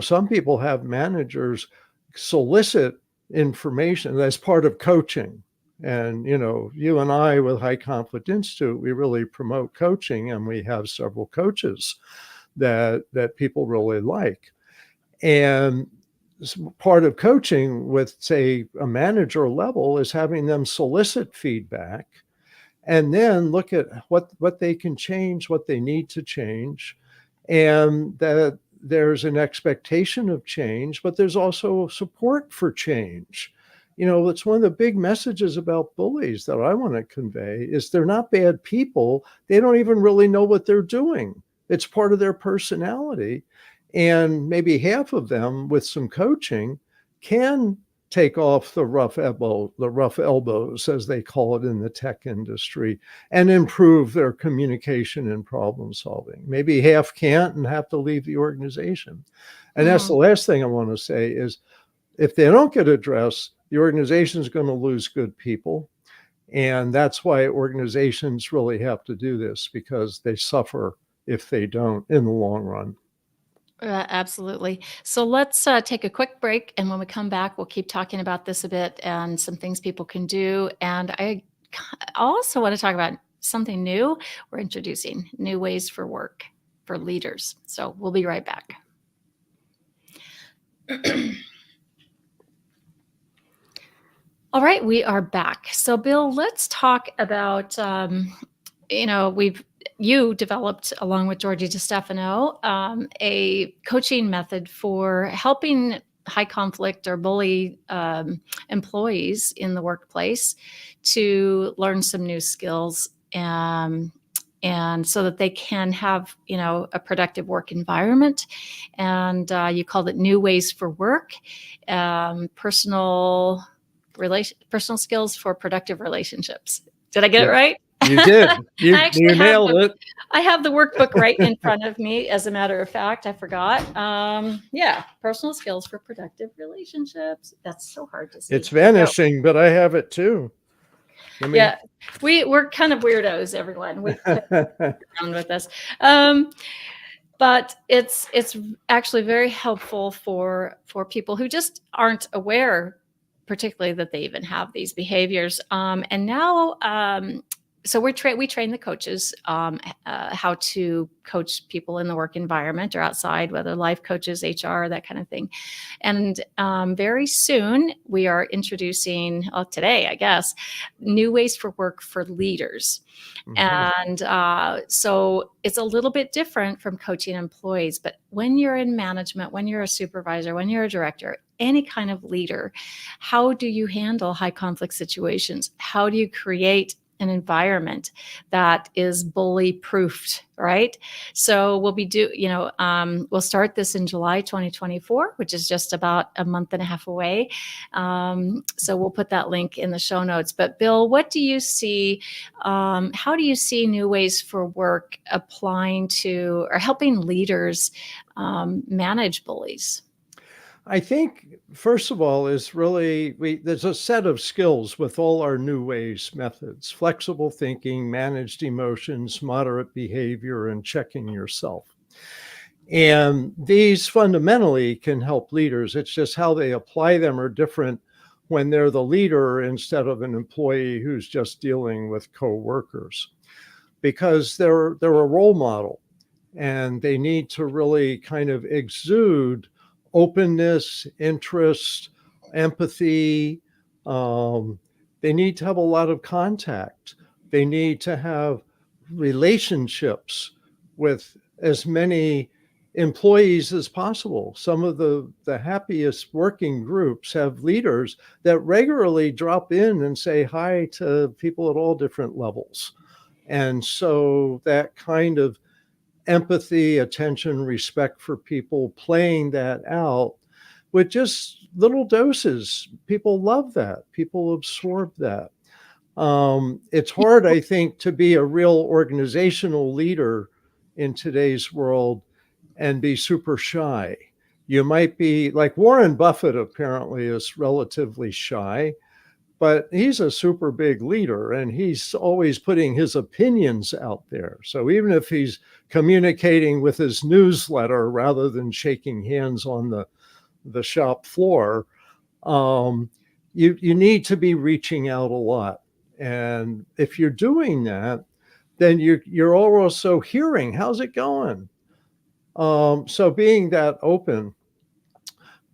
some people have managers solicit information as part of coaching. And, you and I with High Conflict Institute, we really promote coaching, and we have several coaches that people really like. And part of coaching with, say, a manager level is having them solicit feedback and then look at what they can change, what they need to change, and that there's an expectation of change, but there's also support for change. It's one of the big messages about bullies that I want to convey is they're not bad people. They don't even really know what they're doing. It's part of their personality. And maybe half of them with some coaching can take off the rough elbows, as they call it in the tech industry, and improve their communication and problem solving. Maybe half can't and have to leave the organization. And that's the last thing I want to say is, if they don't get addressed, the organization is going to lose good people. And that's why organizations really have to do this, because they suffer if they don't in the long run. Absolutely. So let's take a quick break. And when we come back, we'll keep talking about this a bit and some things people can do. And I also want to talk about something new. We're introducing new ways for work for leaders. So we'll be right back. All right, we are back. So Bill, let's talk about, you developed, along with Georgie DiStefano, a coaching method for helping high conflict or bully employees in the workplace to learn some new skills, and so that they can have, a productive work environment. And you called it New Ways for Work, personal skills for productive relationships. Did I get it right? You did. You nailed it. I have the workbook right in front of me. As a matter of fact, I forgot. Personal skills for productive relationships. That's so hard to see. It's vanishing, but I have it too. Yeah, we're kind of weirdos, everyone. We play around with this. But it's actually very helpful for people who just aren't aware, particularly, that they even have these behaviors. And now, so we train the coaches how to coach people in the work environment or outside, whether life coaches, HR, that kind of thing. And very soon we are introducing, today, I guess, New Ways for Work for leaders. Mm-hmm. And so it's a little bit different from coaching employees. But when you're in management, when you're a supervisor, when you're a director, any kind of leader, how do you handle high conflict situations? How do you create an environment that is bully proofed, right? So we'll start this in July 2024, which is just about a month and a half away. So we'll put that link in the show notes. But Bill, what do you see? How do you see New Ways for Work applying to or helping leaders manage bullies? I think, first of all, is really, there's a set of skills with all our New Ways methods: flexible thinking, managed emotions, moderate behavior, and checking yourself. And these fundamentally can help leaders. It's just how they apply them are different when they're the leader instead of an employee who's just dealing with coworkers, because they're a role model, and they need to really kind of exude openness, interest, empathy. They need to have a lot of contact. They need to have relationships with as many employees as possible. Some of the happiest working groups have leaders that regularly drop in and say hi to people at all different levels. And so that kind of empathy, attention, respect for people, playing that out with just little doses. People love that. People absorb that. It's hard, I think, to be a real organizational leader in today's world and be super shy. You might be like Warren Buffett, apparently, is relatively shy, but he's a super big leader and he's always putting his opinions out there. So even if he's communicating with his newsletter rather than shaking hands on the shop floor, um, you need to be reaching out a lot. And if you're doing that, then you're also hearing, how's it going? So being that open,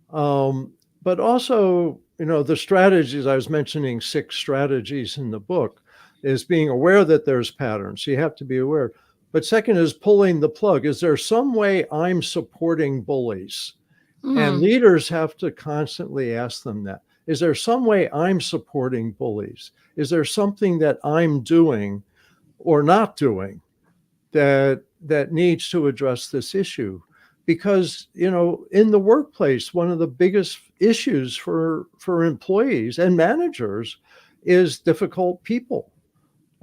but also, the strategies I was mentioning, 6 strategies in the book, is being aware that there's patterns. You have to be aware. But second is pulling the plug. Is there some way I'm supporting bullies? And Mm. leaders have to constantly ask them that. Is there some way I'm supporting bullies? Is there something that I'm doing or not doing that needs to address this issue? Because in the workplace, one of the biggest issues for employees and managers is difficult people.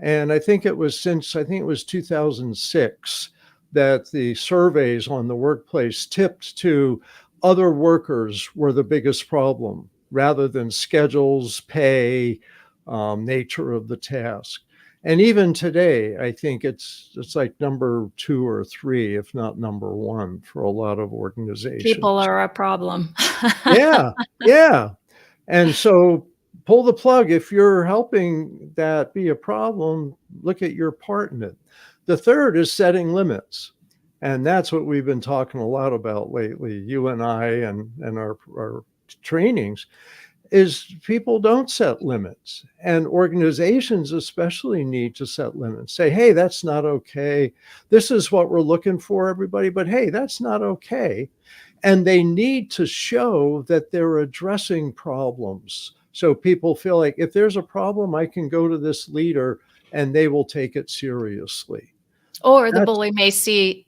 And I think it was 2006 that the surveys on the workplace tipped to other workers were the biggest problem rather than schedules, pay, nature of the task. And even today, I think it's like number 2 or 3, if not number 1, for a lot of People organizations. are a problem. Yeah, yeah. And so pull the plug. If you're helping that be a problem, look at your part in it. The third is setting limits. And that's what we've been talking a lot about lately, you and I, and our trainings, is people don't set limits. And organizations especially need to set limits. Say, hey, that's not okay. This is what we're looking for, everybody, but hey, that's not okay. And they need to show that they're addressing problems. So people feel like if there's a problem, I can go to this leader and they will take it seriously. Or the That's bully may see,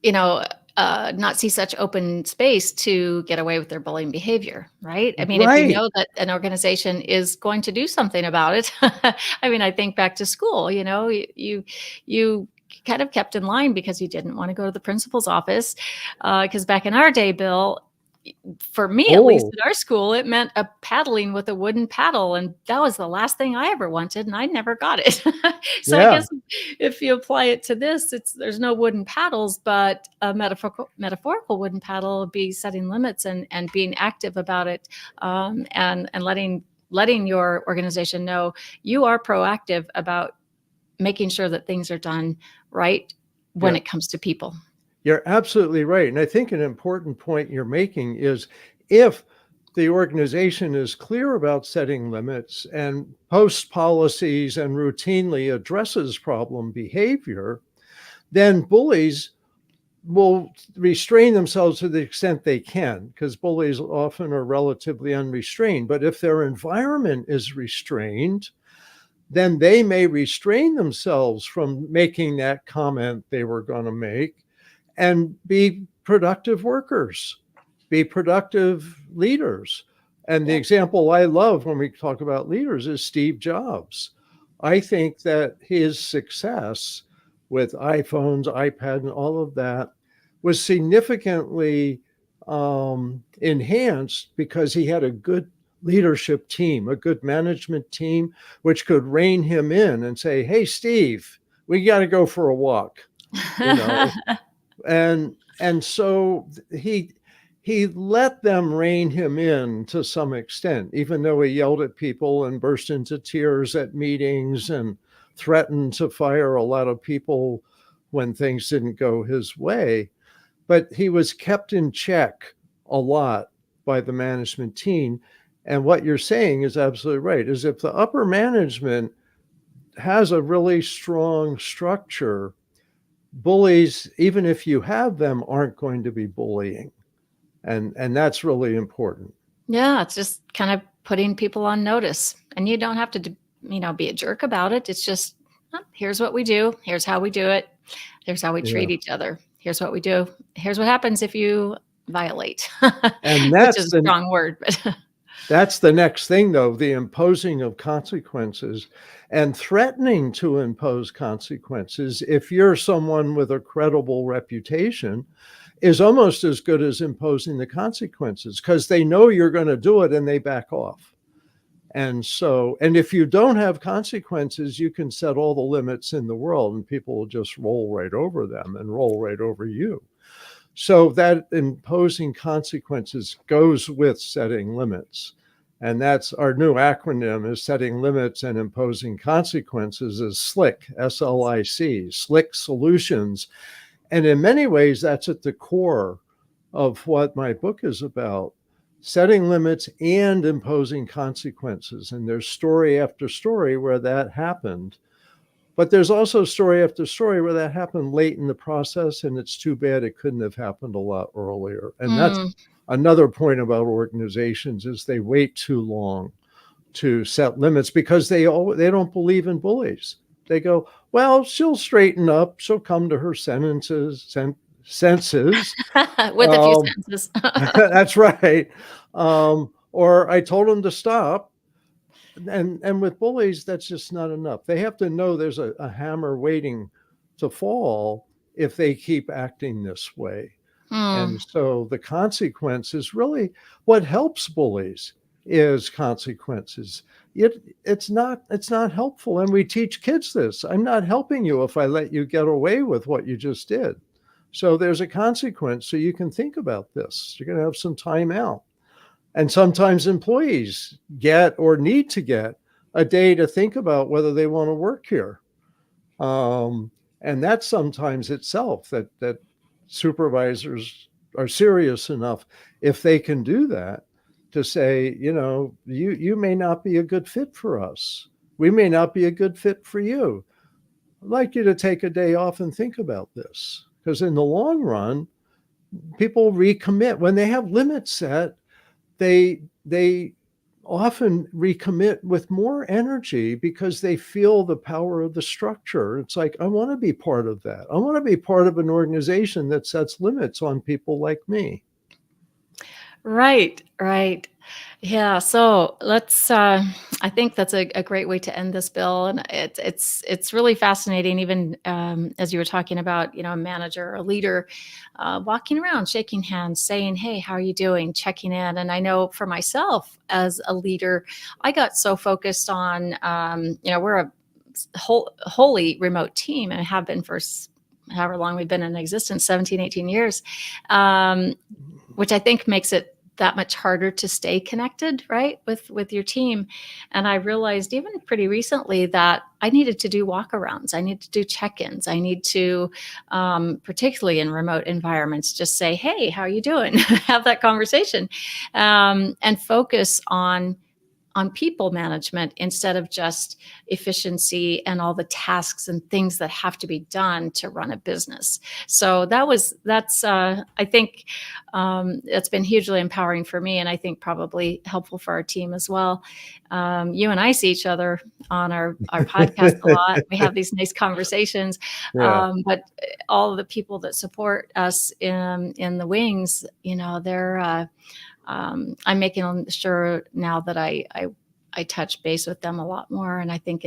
not see such open space to get away with their bullying behavior, right? I mean, if you right. know that an organization is going to do something about it, I mean, I think back to school, you kind of kept in line because you didn't want to go to the principal's office. Because back in our day, Bill, for me, at least Oh, at our school, it meant a paddling with a wooden paddle, and that was the last thing I ever wanted, and I never got it. So I yeah, guess if you apply it to this, there's no wooden paddles, but a metaphorical wooden paddle would be setting limits and being active about it, and letting your organization know you are proactive about making sure that things are done right when yeah. it comes to people. You're absolutely right. And I think an important point you're making is if the organization is clear about setting limits and posts policies and routinely addresses problem behavior, then bullies will restrain themselves to the extent they can, because bullies often are relatively unrestrained. But if their environment is restrained, then they may restrain themselves from making that comment they were going to make and be productive workers, be productive leaders. And the Yeah. example I love when we talk about leaders is Steve Jobs. I think that his success with iPhones, iPad, and all of that was significantly enhanced because he had a good leadership team, a good management team, which could rein him in and say, hey, Steve, we got to go for a walk, you know, and so he let them rein him in to some extent, even though he yelled at people and burst into tears at meetings and threatened to fire a lot of people when things didn't go his way. But he was kept in check a lot by the management team. And what you're saying is absolutely right, is if the upper management has a really strong structure, bullies, even if you have them, aren't going to be bullying. And that's really important. Yeah, it's just kind of putting people on notice. And you don't have to, be a jerk about it. It's just, here's what we do. Here's how we do it. Here's how we Yeah. treat each other. Here's what we do. Here's what happens if you violate, And which that's is a the strong word, but That's the next thing, though, the imposing of consequences and threatening to impose consequences. If you're someone with a credible reputation, is almost as good as imposing the consequences because they know you're going to do it and they back off. And so, and if you don't have consequences, you can set all the limits in the world and people will just roll right over them and roll right over you. So that imposing consequences goes with setting limits. And that's our new acronym is setting limits and imposing consequences is SLIC, S-L-I-C, SLIC solutions. And in many ways, that's at the core of what my book is about, setting limits and imposing consequences. And there's story after story where that happened. But there's also story after story where that happened late in the process, and it's too bad it couldn't have happened a lot earlier. And that's another point about organizations is they wait too long to set limits because they don't believe in bullies. They go, well, she'll straighten up. She'll come to her senses. With a few sentences. That's right. Or I told him to stop. And with bullies, that's just not enough. They have to know there's a hammer waiting to fall if they keep acting this way. And so the consequence is really what helps bullies is consequences. It's not helpful. And we teach kids this. I'm not helping you if I let you get away with what you just did. So there's a consequence. So you can think about this. You're going to have some time out. And sometimes employees get or need to get a day to think about whether they want to work here. And that's sometimes itself that supervisors are serious enough, if they can do that, to say, you may not be a good fit for us. We may not be a good fit for you. I'd like you to take a day off and think about this. Because in the long run, people recommit. When they have limits set, they often recommit with more energy because they feel the power of the structure. It's like, I want to be part of that. I want to be part of an organization that sets limits on people like me. Right. Yeah. So let's. I think that's a great way to end this, Bill. And it's really fascinating. Even as you were talking about, a manager or a leader walking around, shaking hands, saying, "Hey, how are you doing?" Checking in. And I know for myself as a leader, I got so focused on, we're a wholly remote team, and have been for however long we've been in existence, 17, 18 years. Which I think makes it that much harder to stay connected, right, with your team. And I realized even pretty recently that I needed to do walkarounds. I need to do check-ins. I need to, particularly in remote environments, just say, "Hey, how are you doing?" Have that conversation, and focus on people management instead of just efficiency and all the tasks and things that have to be done to run a business. So that's I think it's been hugely empowering for me, and I think probably helpful for our team as well. You and I see each other on our podcast a lot. We have these nice conversations, but all of the people that support us in the wings, they're I'm making sure now that I touch base with them a lot more, and I think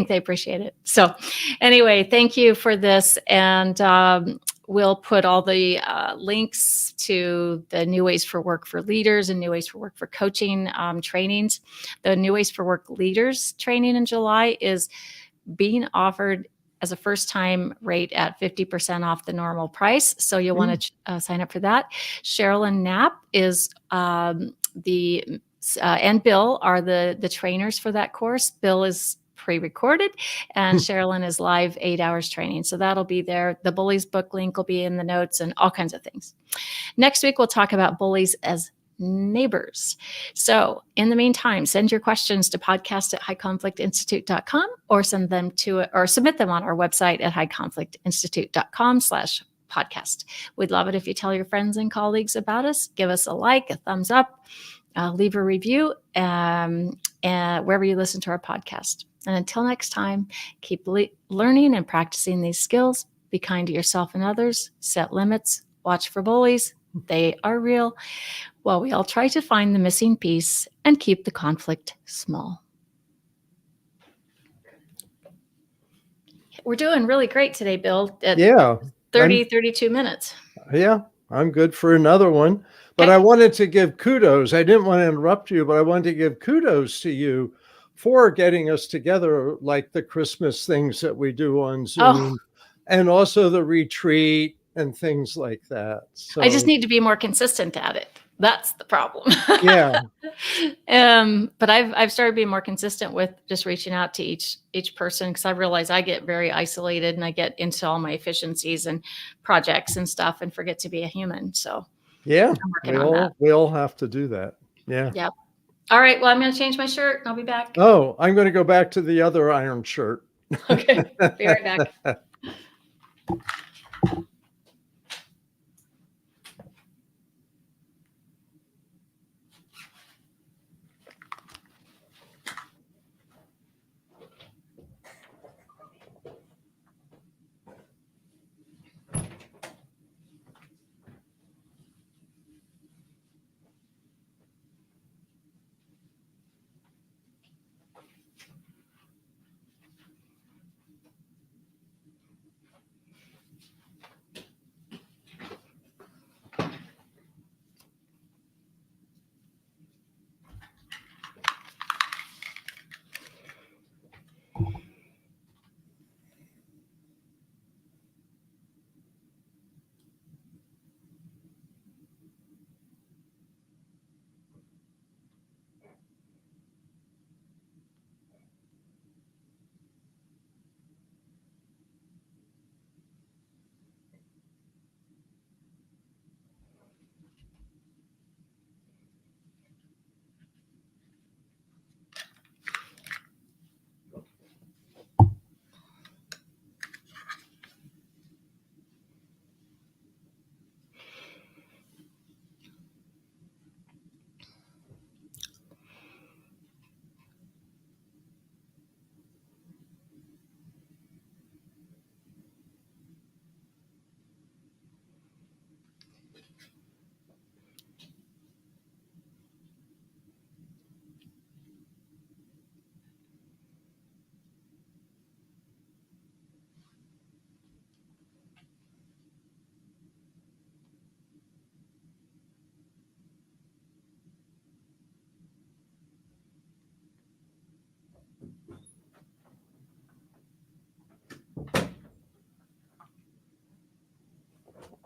they appreciate it. So anyway, thank you for this. And we'll put all the links to the New Ways for Work for Leaders and New Ways for Work for Coaching trainings. The New Ways for Work Leaders training in July is being offered as a first-time rate at 50% off the normal price. So you'll want to sign up for that. Sherilyn Knapp is and Bill are the trainers for that course. Bill is pre-recorded, and Sherilyn is live 8 hours training. So that'll be there. The Bullies book link will be in the notes and all kinds of things. Next week, we'll talk about bullies as neighbors. So in the meantime, send your questions to podcast@highconflictinstitute.com or submit them on our website at highconflictinstitute.com/podcast. We'd love it if you tell your friends and colleagues about us. Give us a like, a thumbs up, leave a review, and wherever you listen to our podcast. And until next time, keep learning and practicing these skills. Be kind to yourself and others. Set limits. Watch for bullies. They are real, while we all try to find the missing piece and keep the conflict small. We're doing really great today, Bill, at Yeah. 32 minutes. Yeah, I'm good for another one. But Okay. I wanted to give kudos. I didn't want to interrupt you, but I wanted to give kudos to you for getting us together, like the Christmas things that we do on Zoom, and also the retreat and things like that. I just So, need to be more consistent at it. That's the problem. yeah, But I've started being more consistent with just reaching out to each person, because I realize I get very isolated and I get into all my efficiencies and projects and stuff and forget to be a human. So yeah, I'm working on that. we all have to do that. Yeah. Yep. All right. Well, I'm going to change my shirt and I'll be back. Oh, I'm going to go back to the other iron shirt. Okay. Be right back.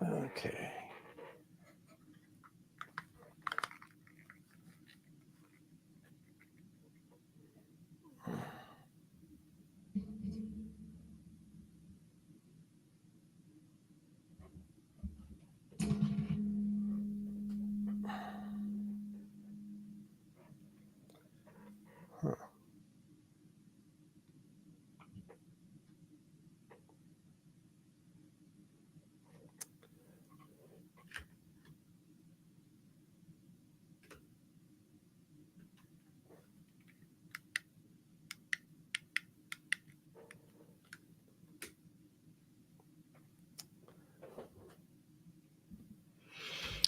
Okay.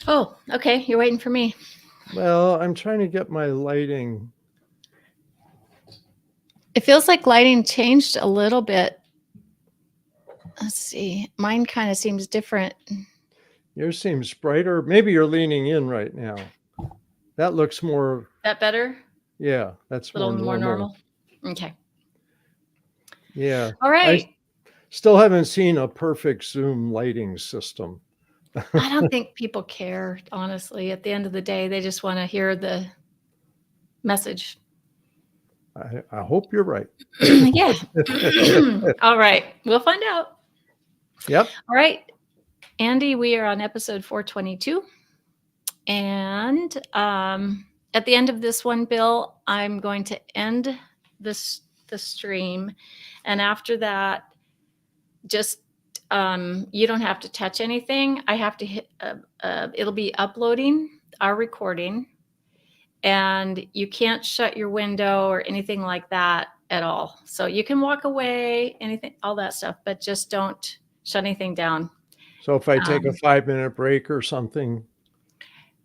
Oh, okay. You're waiting for me. Well, I'm trying to get my lighting. It feels like lighting changed a little bit. Let's see. Mine kind of seems different. Yours seems brighter. Maybe you're leaning in right now. That looks more, That better? yeah, that's A little more more normal. normal? Okay. Yeah. All I right. still haven't seen a perfect Zoom lighting system. I don't think people care, honestly. At the end of the day, they just want to hear the message. I hope you're right. Yeah. All right. We'll find out. Yep. All right. Andy, we are on episode 422. And at the end of this one, Bill, I'm going to end the stream. And after that, just you don't have to touch anything. I have to hit, it'll be uploading our recording. And you can't shut your window or anything like that at all. So you can walk away, anything, all that stuff, but just don't shut anything down. So if I take a Um, 5-minute break or something,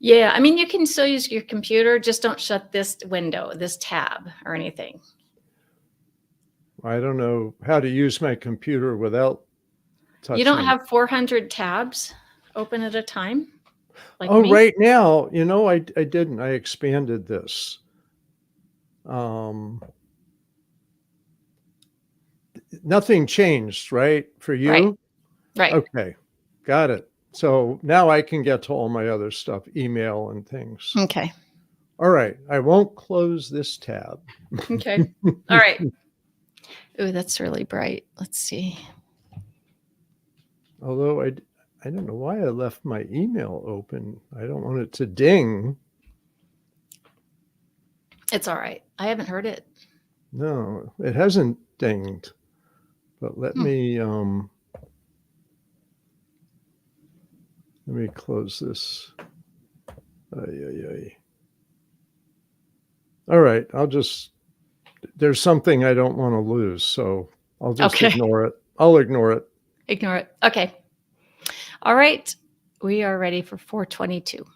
yeah, I mean, you can still use your computer, just don't shut this window, this tab or anything. I don't know how to use my computer without You don't touching. have 400 tabs open at a time like Oh, me? right now, I didn't. I expanded this. Um, Nothing changed, right, for Right, you? right. Okay, got it. So now I can get to all my other stuff, email and things. Okay. All right, I won't close this tab. Okay. All right. Ooh, that's really bright. Let's see. Although I don't know why I left my email open. I don't want it to ding. It's all right. I haven't heard it. No, it hasn't dinged. But let Hmm. me close this. Ay, ay, ay. All right, there's something I don't want to lose, so I'll just Okay. ignore it. I'll ignore it. Ignore it. Okay. All right. We are ready for 422.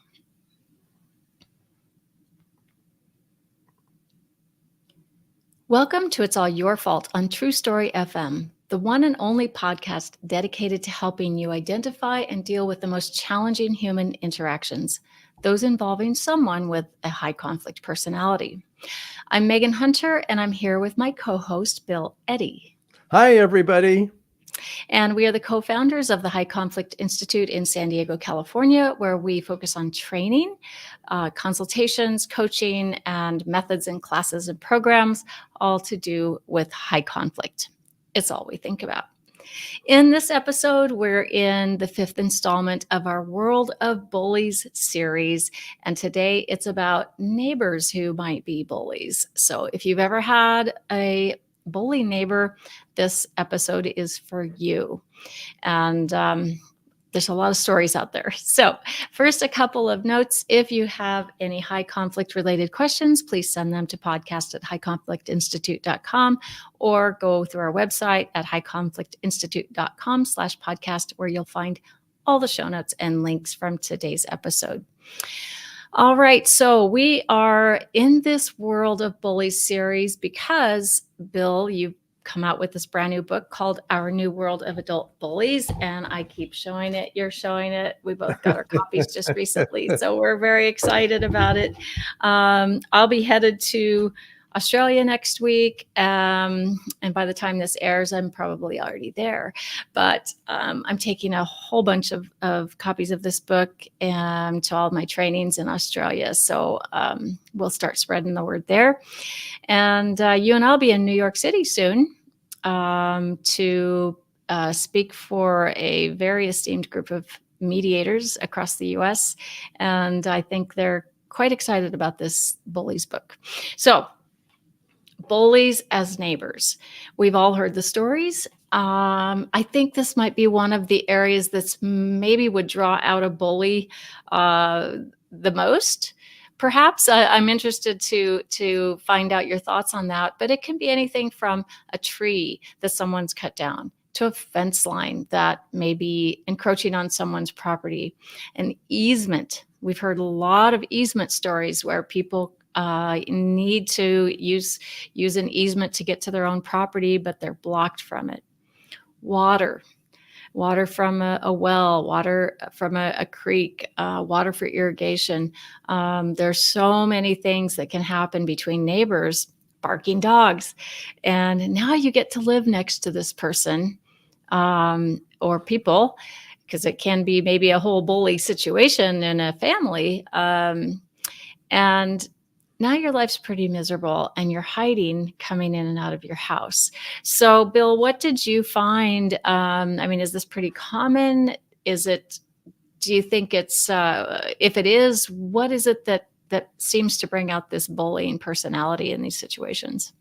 Welcome to It's All Your Fault on True Story FM, the one and only podcast dedicated to helping you identify and deal with the most challenging human interactions, those involving someone with a high conflict personality. I'm Megan Hunter, and I'm here with my co host, Bill Eddy. Hi, everybody. And we are the co founders of the High Conflict Institute in San Diego, California, where we focus on training, consultations, coaching, and methods and classes and programs, all to do with high conflict. It's all we think about. In this episode, we're in the 5th installment of our World of Bullies series. And today it's about neighbors who might be bullies. So if you've ever had a bully neighbor, this episode is for you. And there's a lot of stories out there. So, first, a couple of notes. If you have any high conflict related questions, please send them to podcast@highconflictinstitute.com or go through our website at highconflictinstitute.com/podcast, where you'll find all the show notes and links from today's episode. All right, so we are in this World of Bullies series because, Bill, you've come out with this brand new book called Our New World of Adult Bullies, and I keep showing it. You're showing it. We both got our copies just recently, so we're very excited about it. I'll be headed to Australia next week, and by the time this airs, I'm probably already there. But I'm taking a whole bunch of copies of this book to all of my trainings in Australia, so we'll start spreading the word there. And you and I'll be in New York City soon to speak for a very esteemed group of mediators across the U.S. And I think they're quite excited about this Bullies book. So, bullies as neighbors. We've all heard the stories. I think this might be one of the areas that's maybe would draw out a bully the most. Perhaps I'm interested to find out your thoughts on that. But it can be anything from a tree that someone's cut down to a fence line that may be encroaching on someone's property, an easement. We've heard a lot of easement stories where people need to use an easement to get to their own property, but they're blocked from it. Water from a well, water from a creek, water for irrigation. There's so many things that can happen between neighbors, barking dogs. And now you get to live next to this person or people, because it can be maybe a whole bully situation in a family. And now your life's pretty miserable and you're hiding coming in and out of your house. So, Bill, what did you find? I mean, is this pretty common? Do you think it's, if it is, what is it that seems to bring out this bullying personality in these situations?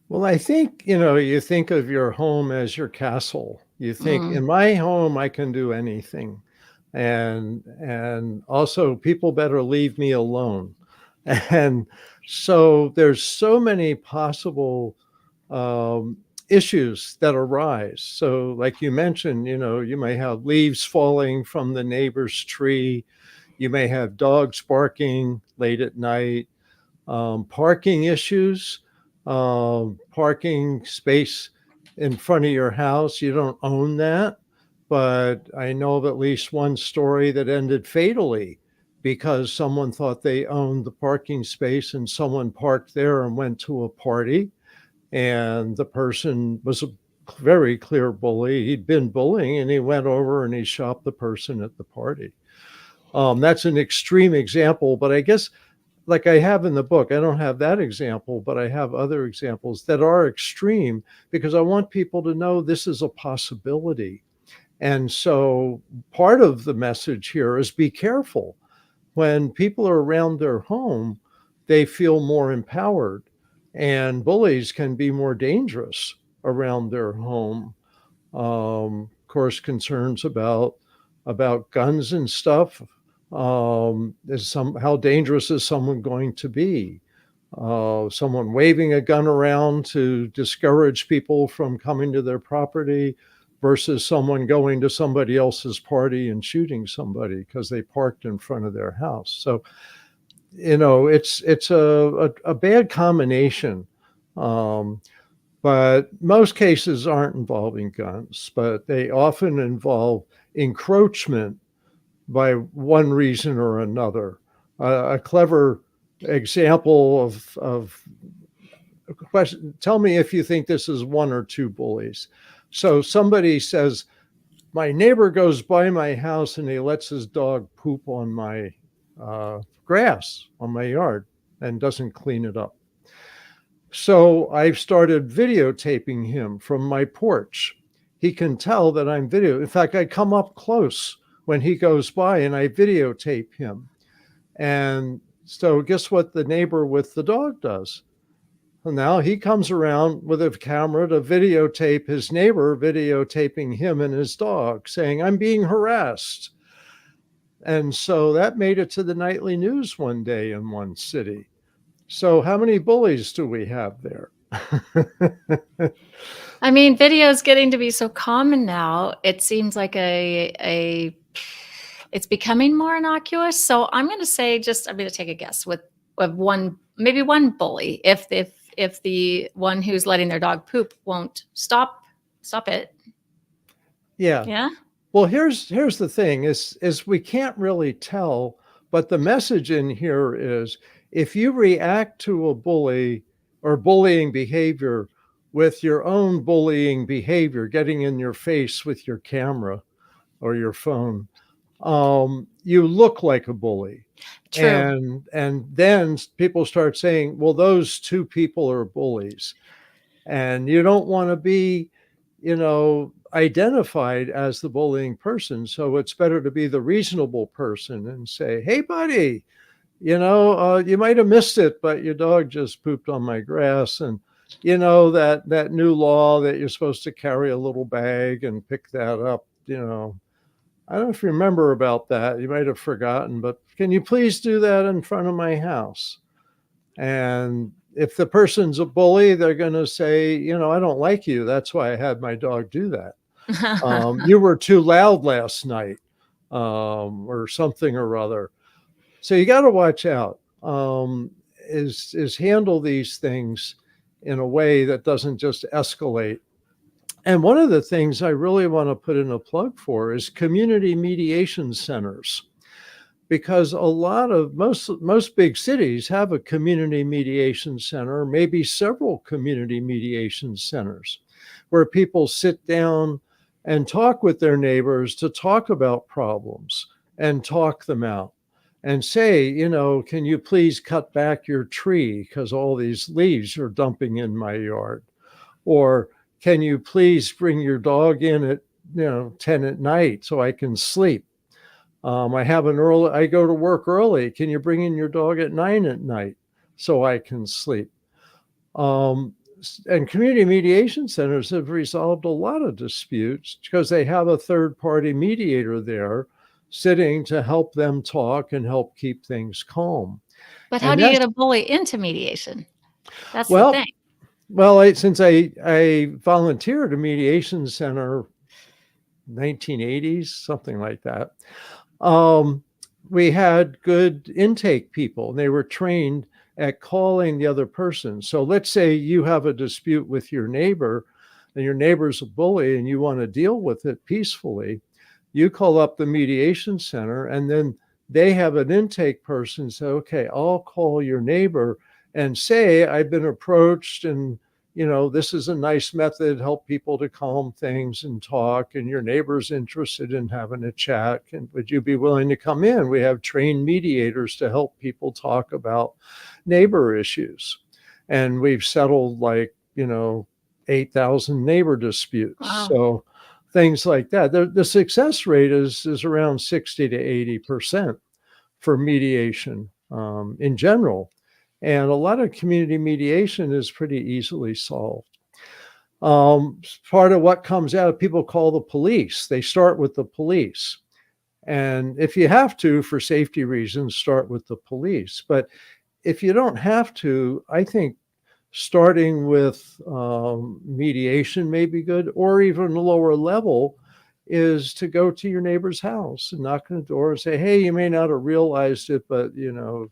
Well, I think, you think of your home as your castle. You think, Mm, in my home, I can do anything. And also people better leave me alone. And so there's so many possible issues that arise. So, like you mentioned, you may have leaves falling from the neighbor's tree. You may have dogs barking late at night, parking issues, parking space in front of your house. You don't own that, but I know of at least one story that ended fatally because someone thought they owned the parking space and someone parked there and went to a party. And the person was a very clear bully. He'd been bullying and he went over and he shot the person at the party. That's an extreme example, but I guess like I have in the book, I don't have that example, but I have other examples that are extreme because I want people to know this is a possibility. And so part of the message here is be careful. When people are around their home, they feel more empowered, and bullies can be more dangerous around their home. Of course, concerns about guns and stuff. How dangerous is someone going to be? Someone waving a gun around to discourage people from coming to their property versus someone going to somebody else's party and shooting somebody because they parked in front of their house. So, it's a bad combination. But most cases aren't involving guns, but they often involve encroachment by one reason or another. A clever example of a question, tell me if you think this is one or two bullies. So somebody says, my neighbor goes by my house and he lets his dog poop on my grass on my yard and doesn't clean it up. So I've started videotaping him from my porch. He can tell that I'm video. In fact, I come up close when he goes by and I videotape him. And so guess what the neighbor with the dog does? Well, now he comes around with a camera to videotape his neighbor videotaping him and his dog, saying, I'm being harassed. And so that made it to the nightly news one day in one city. So how many bullies do we have there? I mean, video is getting to be so common now. It seems like it's becoming more innocuous. So I'm going to say I'm going to take a guess with maybe one bully. If the one who's letting their dog poop won't stop it. Yeah. Yeah. Well, here's the thing is we can't really tell, but the message in here is if you react to a bully or bullying behavior with your own bullying behavior, getting in your face with your camera or your phone, you look like a bully. True. And then people start saying, well, those two people are bullies. And you don't want to be, identified as the bullying person. So it's better to be the reasonable person and say, hey, buddy, you might have missed it, but your dog just pooped on my grass. And, that new law that you're supposed to carry a little bag and pick that up, I don't know if you remember about that. You might have forgotten, but can you please do that in front of my house? And if the person's a bully, they're going to say, I don't like you. That's why I had my dog do that. You were too loud last night, or something or other. So you got to watch out. Is handle these things in a way that doesn't just escalate. And one of the things I really want to put in a plug for is community mediation centers, because most big cities have a community mediation center, maybe several community mediation centers, where people sit down and talk with their neighbors to talk about problems and talk them out and say, can you please cut back your tree because all these leaves are dumping in my yard? Or can you please bring your dog in at 10 at night so I can sleep? I go to work early. Can you bring in your dog at 9 at night so I can sleep? And community mediation centers have resolved a lot of disputes because they have a third-party mediator there sitting to help them talk and help keep things calm. But how do you get a bully into mediation? That's the Well, thing. Well, since I volunteered at a mediation center, 1980s, something like that. Um, we had good intake people, and they were trained at calling the other person. So let's say you have a dispute with your neighbor, and your neighbor's a bully, and you want to deal with it peacefully. You call up the mediation center, and then they have an intake person say, okay, I'll call your neighbor and say, I've been approached, and this is a nice method, help people to calm things and talk, and your neighbor's interested in having a chat. And would you be willing to come in? We have trained mediators to help people talk about neighbor issues. And we've settled 8,000 neighbor disputes. Wow. So things like that. The success rate is around 60 to 80% for mediation in general. And a lot of community mediation is pretty easily solved. Part of what comes out, people call the police. They start with the police. And if you have to, for safety reasons, start with the police. But if you don't have to, I think starting with mediation may be good, or even a lower level is to go to your neighbor's house and knock on the door and say, hey, you may not have realized it, but your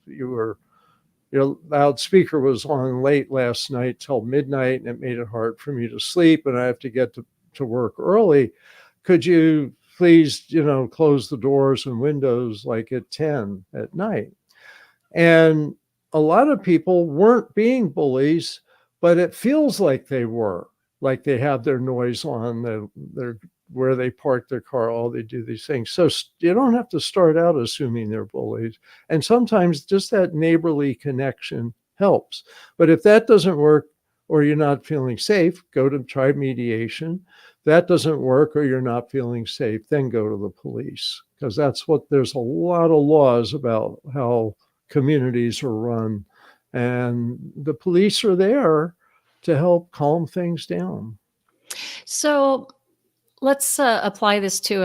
loudspeaker was on late last night till midnight, and it made it hard for me to sleep, and I have to get to work early. Could you please, close the doors and windows like at 10 at night? And a lot of people weren't being bullies, but it feels like they were, like they have their noise on, their where they park their car, all they do these things. So you don't have to start out assuming they're bullies. And sometimes just that neighborly connection helps. But if that doesn't work, or you're not feeling safe, go to try mediation. If that doesn't work, or you're not feeling safe, then go to the police. Because there's a lot of laws about how communities are run. And the police are there to help calm things down. So let's apply this to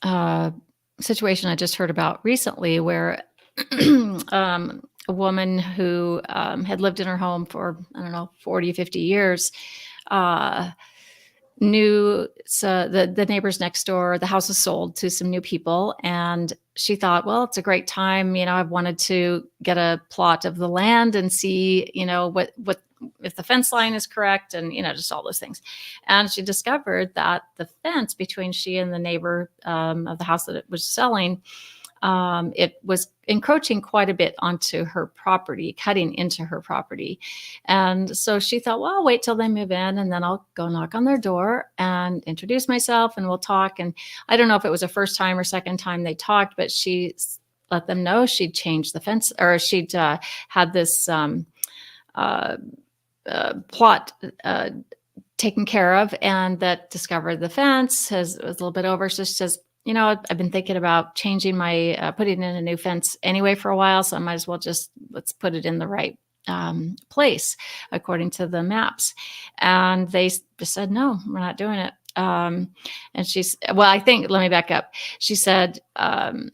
a situation I just heard about recently where a woman who had lived in her home for, I don't know, 40, 50 years, uh, knew the neighbors next door. The house was sold to some new people, and she thought, well, it's a great time. I've wanted to get a plot of the land and see, what if the fence line is correct, and just all those things. And she discovered that the fence between she and the neighbor of the house that it was selling, it was encroaching quite a bit onto her property, cutting into her property. And so she thought, well, I'll wait till they move in, and then I'll go knock on their door and introduce myself, and we'll talk. And I don't know if it was a first time or second time they talked, but she let them know she'd changed the fence, or she'd had this plot taken care of, and that discovered the fence was a little bit over. So she says, I've been thinking about changing my, putting in a new fence anyway for a while. So I might as well let's put it in the right place according to the maps. And they just said, no, we're not doing it. And let me back up. She said,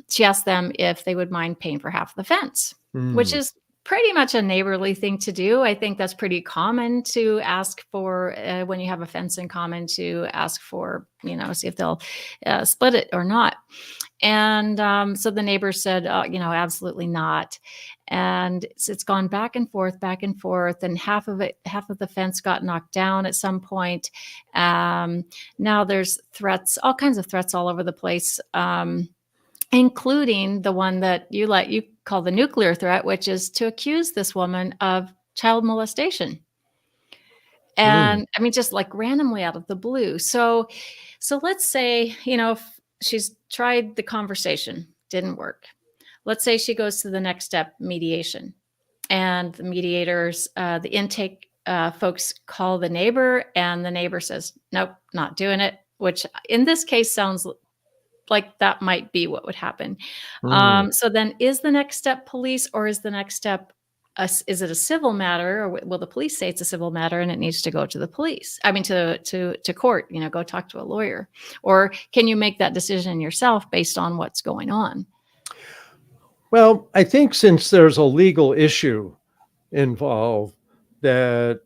she asked them if they would mind paying for half the fence, which is pretty much a neighborly thing to do. I think that's pretty common to ask for when you have a fence in common, to ask for, see if they'll split it or not. And so the neighbor said, absolutely not. And it's gone back and forth, and half of the fence got knocked down at some point. Now there's threats, all kinds of threats all over the place, including the one that you call the nuclear threat, which is to accuse this woman of child molestation. And I mean, just like randomly out of the blue. So let's say, she's tried the conversation, didn't work. Let's say she goes to the next step, mediation. And the mediators, the intake folks call the neighbor, and the neighbor says, nope, not doing it, which in this case sounds like that might be what would happen. So then is the next step police, or is the next step, is it a civil matter, or will the police say it's a civil matter and it needs to go to the police? I mean, to court, go talk to a lawyer, or can you make that decision yourself based on what's going on? Well, I think since there's a legal issue involved, that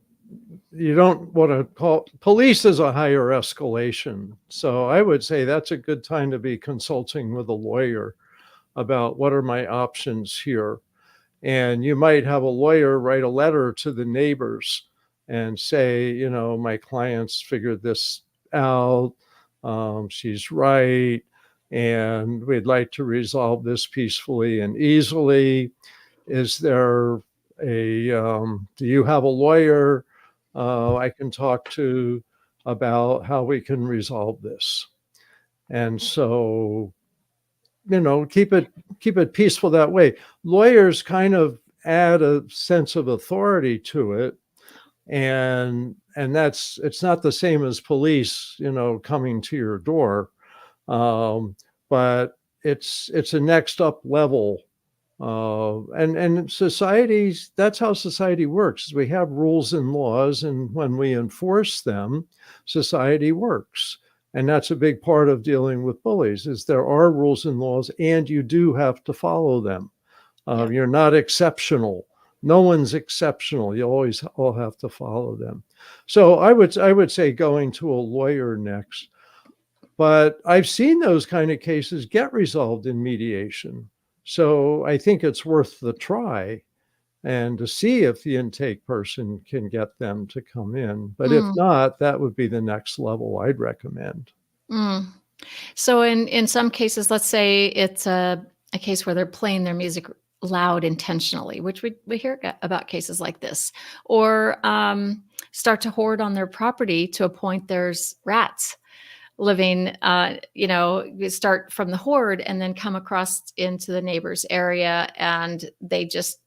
you don't want to call police is a higher escalation. So I would say that's a good time to be consulting with a lawyer about what are my options here. And you might have a lawyer write a letter to the neighbors and say, my client's figured this out. She's right. And we'd like to resolve this peacefully and easily. Is there do you have a lawyer I can talk to about how we can resolve this? And so, keep it peaceful that way. Lawyers kind of add a sense of authority to it, and it's not the same as police, coming to your door, but it's a next up level. And societies, that's how society works. We have rules and laws, and when we enforce them, society works. And that's a big part of dealing with bullies, is there are rules and laws, and you do have to follow them. Yeah. You're not exceptional. No one's exceptional. You always all have to follow them. So I would say going to a lawyer next. But I've seen those kind of cases get resolved in mediation. So I think it's worth the try and to see if the intake person can get them to come in. But if not, that would be the next level I'd recommend. Mm. So in some cases, let's say it's a case where they're playing their music loud intentionally, which we hear about cases like this, or start to hoard on their property to a point there's rats living, start from the hoard and then come across into the neighbor's area, and they just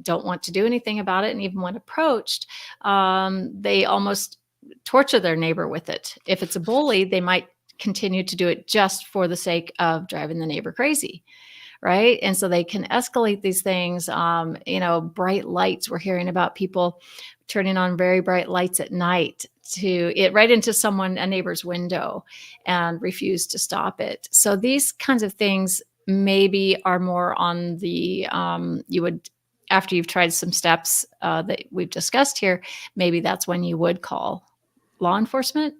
don't want to do anything about it. And even when approached, they almost torture their neighbor with it. If it's a bully, they might continue to do it just for the sake of driving the neighbor crazy. Right. And so they can escalate these things. Bright lights. We're hearing about people turning on very bright lights at night right into a neighbor's window, and refuse to stop it. So these kinds of things maybe are more on the, after you've tried some steps that we've discussed here, maybe that's when you would call law enforcement.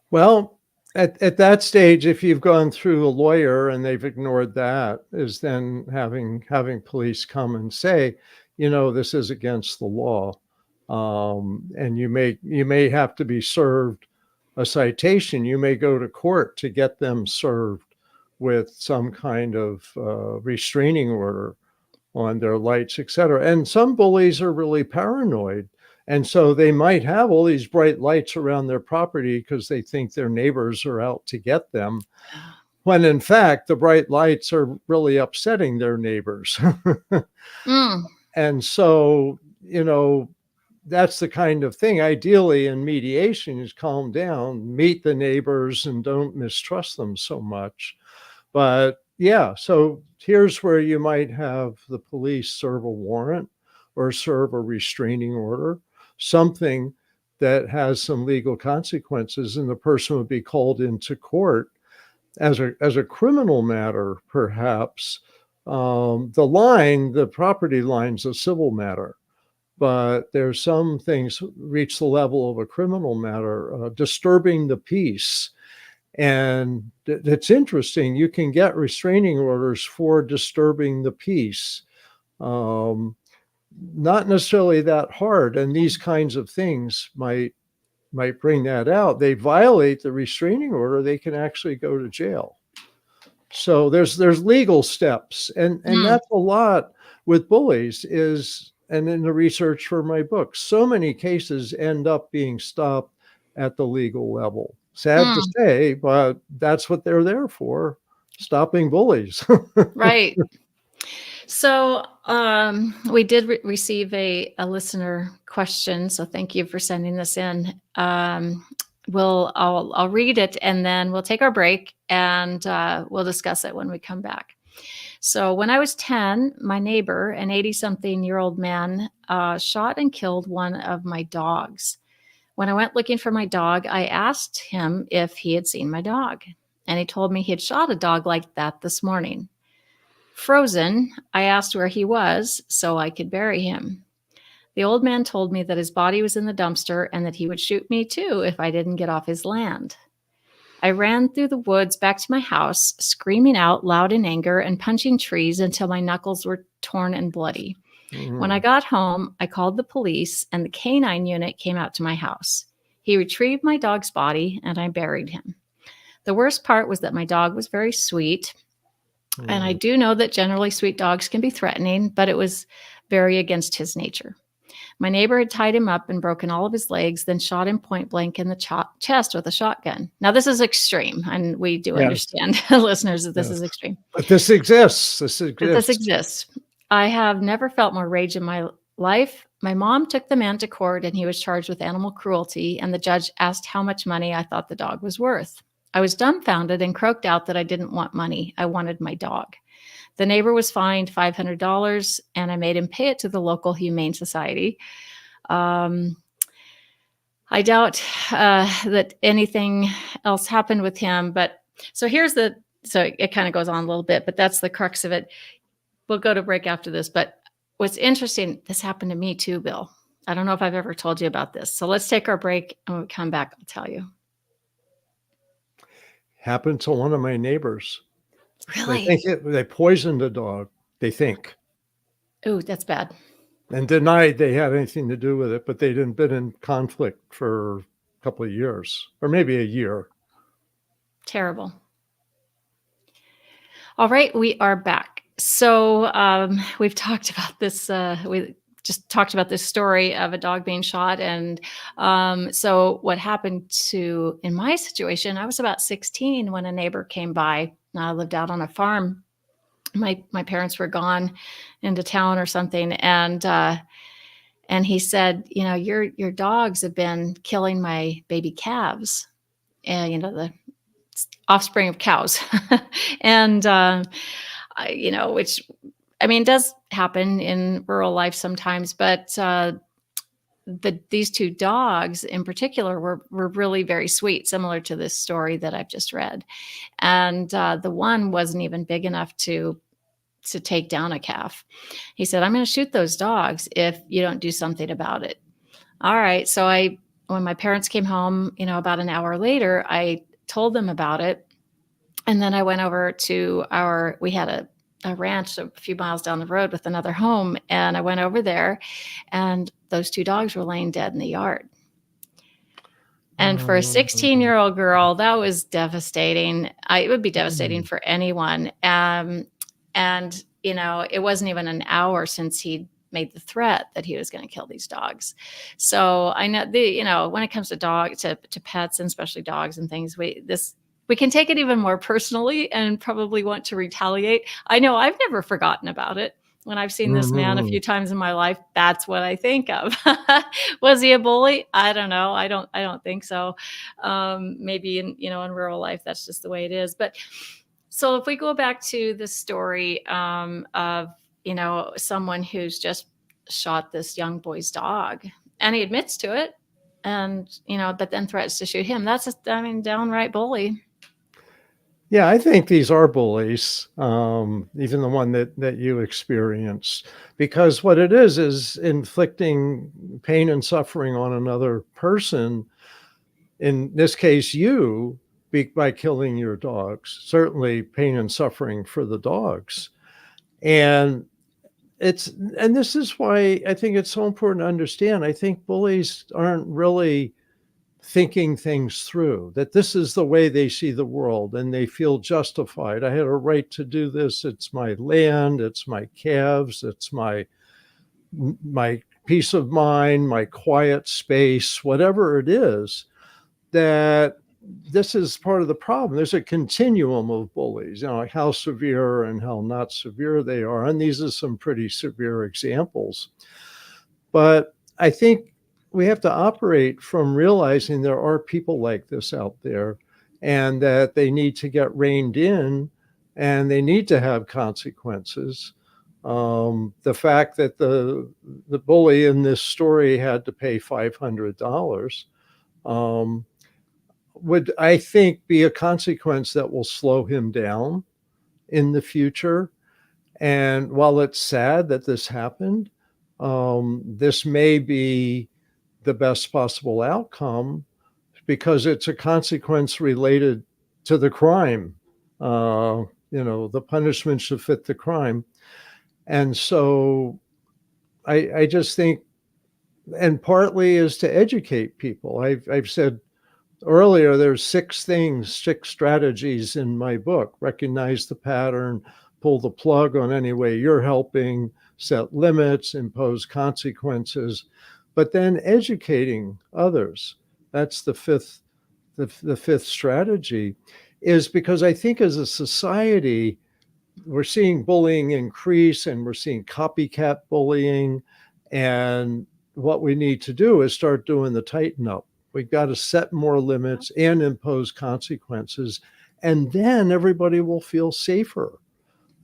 Well, at that stage, if you've gone through a lawyer and they've ignored that, is then having police come and say, this is against the law. And you may have to be served a citation. You may go to court to get them served with some kind of restraining order on their lights, et cetera. And some bullies are really paranoid. And so they might have all these bright lights around their property because they think their neighbors are out to get them, when in fact, the bright lights are really upsetting their neighbors. And so, that's the kind of thing, ideally in mediation, is calm down, meet the neighbors, and don't mistrust them so much. But yeah, so here's where you might have the police serve a warrant or serve a restraining order, something that has some legal consequences, and the person would be called into court as a criminal matter, perhaps. The property line's a civil matter, but there's some things reach the level of a criminal matter, disturbing the peace. And it's interesting, you can get restraining orders for disturbing the peace. Not necessarily that hard, and these kinds of things might bring that out. They violate the restraining order, they can actually go to jail. So there's legal steps, and that's a lot with bullies. And in the research for my book, so many cases end up being stopped at the legal level. Sad to say, but that's what they're there for, stopping bullies. Right. So we did receive a listener question. So thank you for sending this in. I'll read it, and then we'll take our break, and we'll discuss it when we come back. So when I was 10, my neighbor, an 80-something-year-old man, shot and killed one of my dogs. When I went looking for my dog, I asked him if he had seen my dog, and he told me he had shot a dog like that this morning. Frozen, I asked where he was so I could bury him. The old man told me that his body was in the dumpster and that he would shoot me too if I didn't get off his land. I ran through the woods back to my house, screaming out loud in anger and punching trees until my knuckles were torn and bloody. When I Mhm. got home, I called the police and the canine unit came out to my house. He retrieved my dog's body and I buried him. The worst part was that my dog was very sweet. And I Mhm. do know that generally sweet dogs can be threatening, but it was very against his nature. My neighbor had tied him up and broken all of his legs, then shot him point blank in the chest with a shotgun. Now, this is extreme, and we do Yes, understand, listeners, that this yes. is extreme. But this exists, this But this exists. exists. I have never felt more rage in my life. My mom took the man to court and he was charged with animal cruelty, and the judge asked how much money I thought the dog was worth. I was dumbfounded and croaked out that I didn't want money. I wanted my dog. The neighbor was fined $500 and I made him pay it to the local humane society. Um, I doubt that anything else happened with him, but so here's the so it kind of goes on a little bit, but that's the crux of it. We'll go to break after this, but what's interesting, this happened to me too, Bill. I don't know if I've ever told you about this. So let's take our break and when we come back, I'll tell you. Happened to one of my neighbors. Really? They poisoned a dog, they think, Ooh, that's bad. and denied they had anything to do with it, but they'd been in conflict for a couple of years, or maybe a year. Terrible. All right, we are back. So we've talked about this. We just talked about this story of a dog being shot, and so what happened to in my situation? I was about 16 when a neighbor came by. I lived out on a farm. My parents were gone into town or something, and he said, you know, your dogs have been killing my baby calves, and you know the offspring of cows, and which I mean does happen in rural life sometimes, but these two dogs in particular were really very sweet, similar to this story that I've just read, and the one wasn't even big enough to take down a calf. He said, "I'm going to shoot those dogs if you don't do something about it." All right, so when my parents came home, you know, about an hour later, I told them about it. And then I went over to we had a ranch a few miles down the road with another home. And I went over there and those two dogs were laying dead in the yard. And for a Um, 16-year-old girl, that was devastating. It would be devastating mm, for anyone. And, you know, it wasn't even an hour since he made the threat that he was going to kill these dogs. So I know when it comes to to pets and especially dogs and things, we can take it even more personally and probably want to retaliate. I know I've never forgotten about it. When I've seen this man a mhm. few times in my life, that's what I think of. Was he a bully? I don't know. I don't think so. Maybe in rural life, that's just the way it is. But so if we go back to the story of someone who's just shot this young boy's dog, and he admits to it, and but then threatens to shoot him. That's I mean, downright bully. Yeah, I think these are bullies, even the one that you experience, because what it is inflicting pain and suffering on another person, in this case, you, by killing your dogs, certainly pain and suffering for the dogs. And it's and this is why I think it's so important to understand. I think bullies aren't really thinking things through, that this is the way they see the world and they feel justified. I had a right to do this. It's my land, it's my calves, it's my peace of mind, my quiet space, whatever it is, that this is part of the problem. There's a continuum of bullies, like how severe and how not severe they are. And these are some pretty severe examples. But I think we have to operate from realizing there are people like this out there and that they need to get reined in and they need to have consequences. The fact that the bully in this story had to pay $500 um, would, I think, be a consequence that will slow him down in the future. And while it's sad that this happened, this may be the best possible outcome because it's a consequence related to the crime. The punishment should fit the crime. And so I just think, and partly is to educate people. I've said earlier, there's 6 strategies in my book: recognize the pattern, pull the plug on any way you're helping, set limits, impose consequences, but then educating others. That's the fifth strategy, is because I think as a society, we're seeing bullying increase and we're seeing copycat bullying. And what we need to do is start doing the tighten up. We've got to set more limits and impose consequences. And then everybody will feel safer.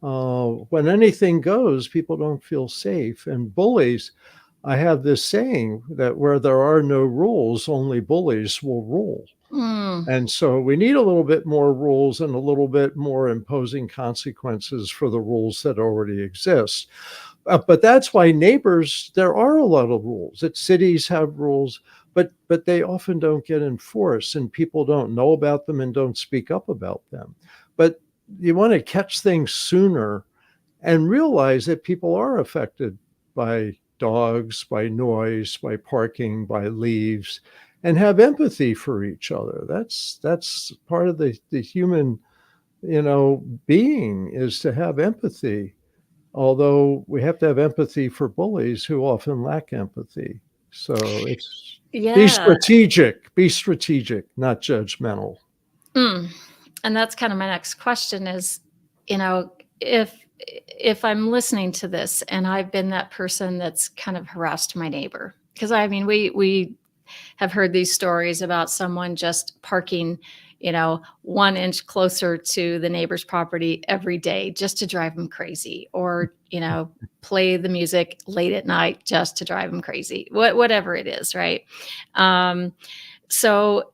When anything goes, people don't feel safe. And bullies, I have this saying that where there are no rules, only bullies will rule. Mm. And so we need a little bit more rules and a little bit more imposing consequences for the rules that already exist. But that's why neighbors, there are a lot of rules. That cities have rules, but they often don't get enforced, and people don't know about them and don't speak up about them. But you want to catch things sooner and realize that people are affected by dogs, by noise, by parking, by leaves, and have empathy for each other. That's part of the human, being, is to have empathy. Although we have to have empathy for bullies who often lack empathy. So it's Yeah. be strategic, not judgmental. Mm. And that's kind of my next question is, if I'm listening to this and I've been that person that's kind of harassed my neighbor, because I mean, we have heard these stories about someone just parking, 1 inch closer to the neighbor's property every day just to drive them crazy, or, play the music late at night just to drive them crazy, whatever it is. Right. So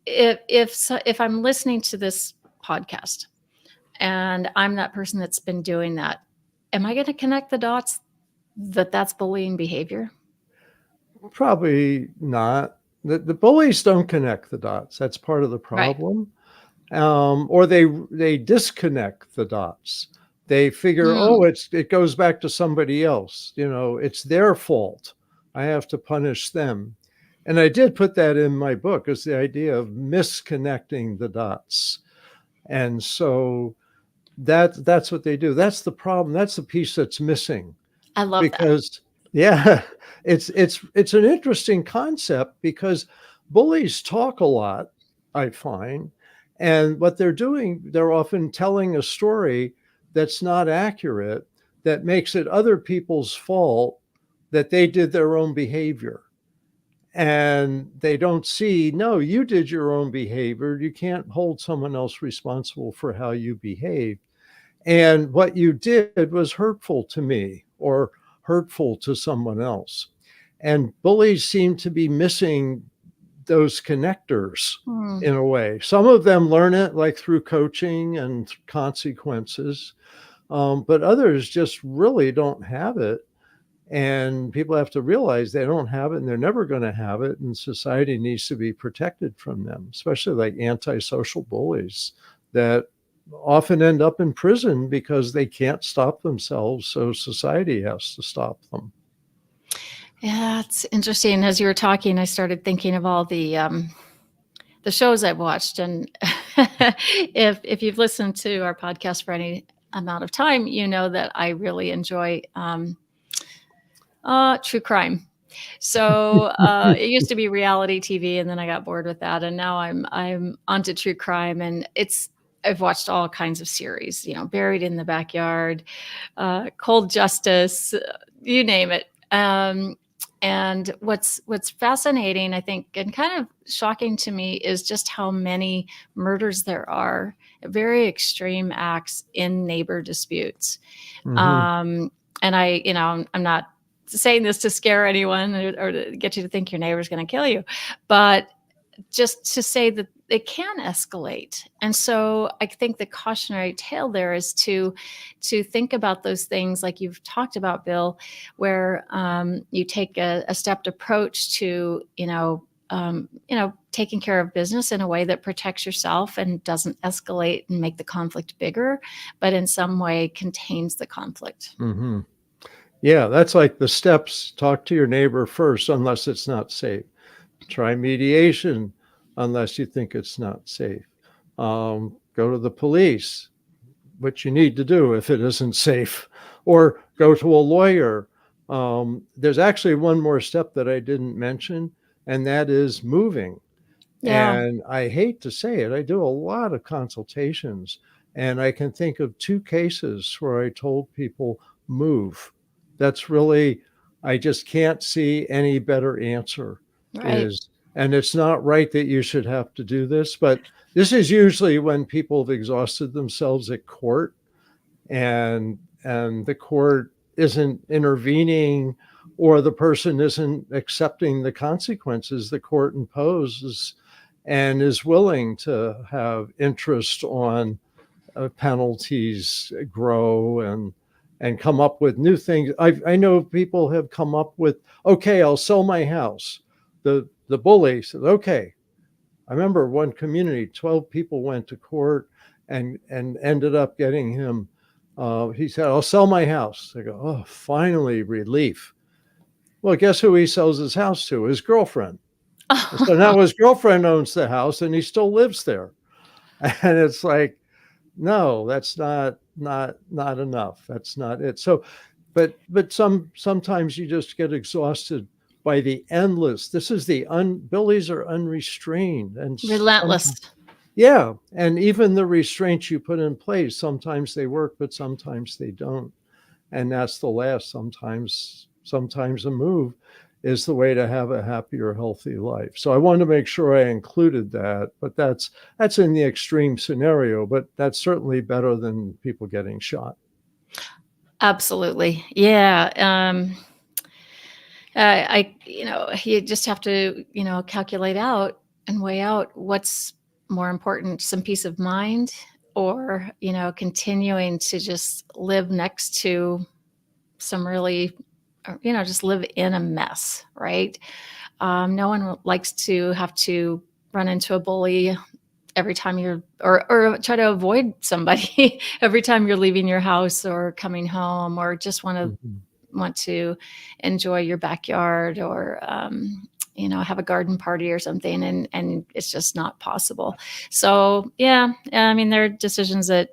if I'm listening to this podcast and I'm that person that's been doing that, am I going to connect the dots that that's bullying behavior? Probably not. The bullies don't connect the dots. That's part of the Right. problem. Or they disconnect the dots. They figure, oh, Mm, it goes back to somebody else. It's their fault. I have to punish them. And I did put that in my book, is the idea of misconnecting the dots. And so that's what they do. That's the problem. That's the piece that's missing. I love that. Because yeah, it's an interesting concept because bullies talk a lot, I find. And what they're doing, they're often telling a story that's not accurate, that makes it other people's fault that they did their own behavior. And they don't see, no, you did your own behavior. You can't hold someone else responsible for how you behave. And what you did was hurtful to me or hurtful to someone else. And bullies seem to be missing those connectors Mm. in a way. Some of them learn it like through coaching and consequences, but others just really don't have it. And people have to realize they don't have it and they're never going to have it. And society needs to be protected from them, especially like antisocial bullies that often end up in prison because they can't stop themselves. So society has to stop them. Yeah, it's interesting. As you were talking, I started thinking of all the shows I've watched, and if you've listened to our podcast for any amount of time, you know that I really enjoy true crime. So it used to be reality TV, and then I got bored with that, and now I'm onto true crime, and I've watched all kinds of series, Buried in the Backyard, Cold Justice, you name it. And what's fascinating, I think, and kind of shocking to me is just how many murders there are, very extreme acts in neighbor disputes. Mm-hmm. And I'm not saying this to scare anyone or to get you to think your neighbor's going to kill you, but just to say that it can escalate. And so I think the cautionary tale there is to think about those things like you've talked about, Bill, where you take a stepped approach to, taking care of business in a way that protects yourself and doesn't escalate and make the conflict bigger, but in some way contains the conflict. Mm-hmm. Yeah, that's like the steps. Talk to your neighbor first, unless it's not safe. Try mediation, unless you think it's not safe. Go to the police, which you need to do if it isn't safe, or go to a lawyer. There's actually one more step that I didn't mention, and that is moving. Yeah. And I hate to say it, I do a lot of consultations, and I can think of 2 cases where I told people move. That's really, I just can't see any better answer Right. is, and it's not right that you should have to do this, but this is usually when people have exhausted themselves at court, and the court isn't intervening, or the person isn't accepting the consequences the court imposes and is willing to have interest on penalties grow and come up with new things. I know people have come up with, okay, I'll sell my house. The bully said, okay. I remember one community, 12 people went to court and ended up getting him. He said, I'll sell my house. I go, oh, finally, relief. Well, guess who he sells his house to? His girlfriend. And so now his girlfriend owns the house and he still lives there. And it's like, no, that's not enough. That's not it. So, but sometimes you just get exhausted by the endless. This is bullies are unrestrained and Relentless. yeah, and even the restraints you put in place, sometimes they work, but sometimes they don't. And that's the last. Sometimes a move is the way to have a happier, healthy life. So I wanted to make sure I included that, but that's in the extreme scenario, but that's certainly better than people getting shot. Absolutely. Yeah. You just have to, calculate out and weigh out what's more important, some peace of mind, or, continuing to just live next to some really, just live in a mess, right? No one likes to have to run into a bully every time you're, or try to avoid somebody every time you're leaving your house or coming home, or just want to enjoy your backyard, or have a garden party or something, and it's just not possible. So yeah, I mean, there are decisions that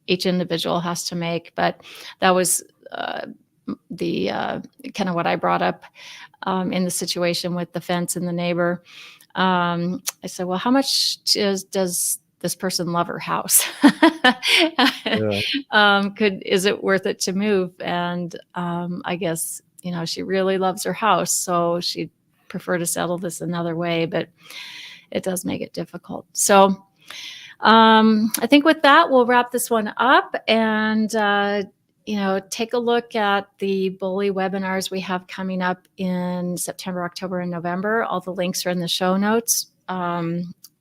each individual has to make, but that was the kind of what I brought up in the situation with the fence and the neighbor. I said, well, how much does this person love her house? Yeah. Is it worth it to move? And I guess, she really loves her house, so she'd prefer to settle this another way, but it does make it difficult. So I think with that, we'll wrap this one up, and take a look at the bully webinars we have coming up in September, October, and November. All the links are in the show notes.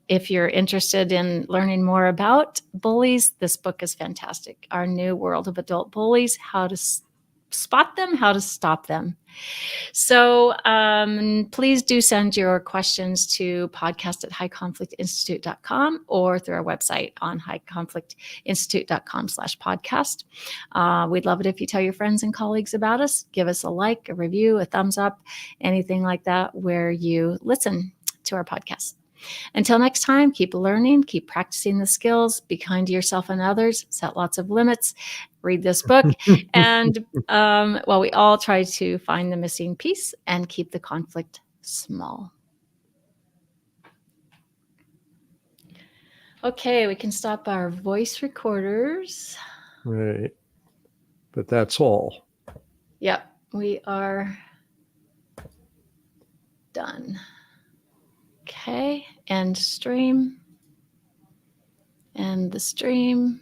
If you're interested in learning more about bullies, this book is fantastic. Our New World of Adult Bullies: How to Spot Them, How to Stop Them. So please do send your questions to podcast@highconflictinstitute.com or through our website on highconflictinstitute.com/podcast. We'd love it if you tell your friends and colleagues about us. Give us a like, a review, a thumbs up, anything like that where you listen to our podcast. Until next time, keep learning, keep practicing the skills, be kind to yourself and others, set lots of limits, read this book, and we all try to find the missing piece and keep the conflict small. Okay, we can stop our voice recorders. Right. But that's all. Yep, we are done. Okay, end stream. End the stream.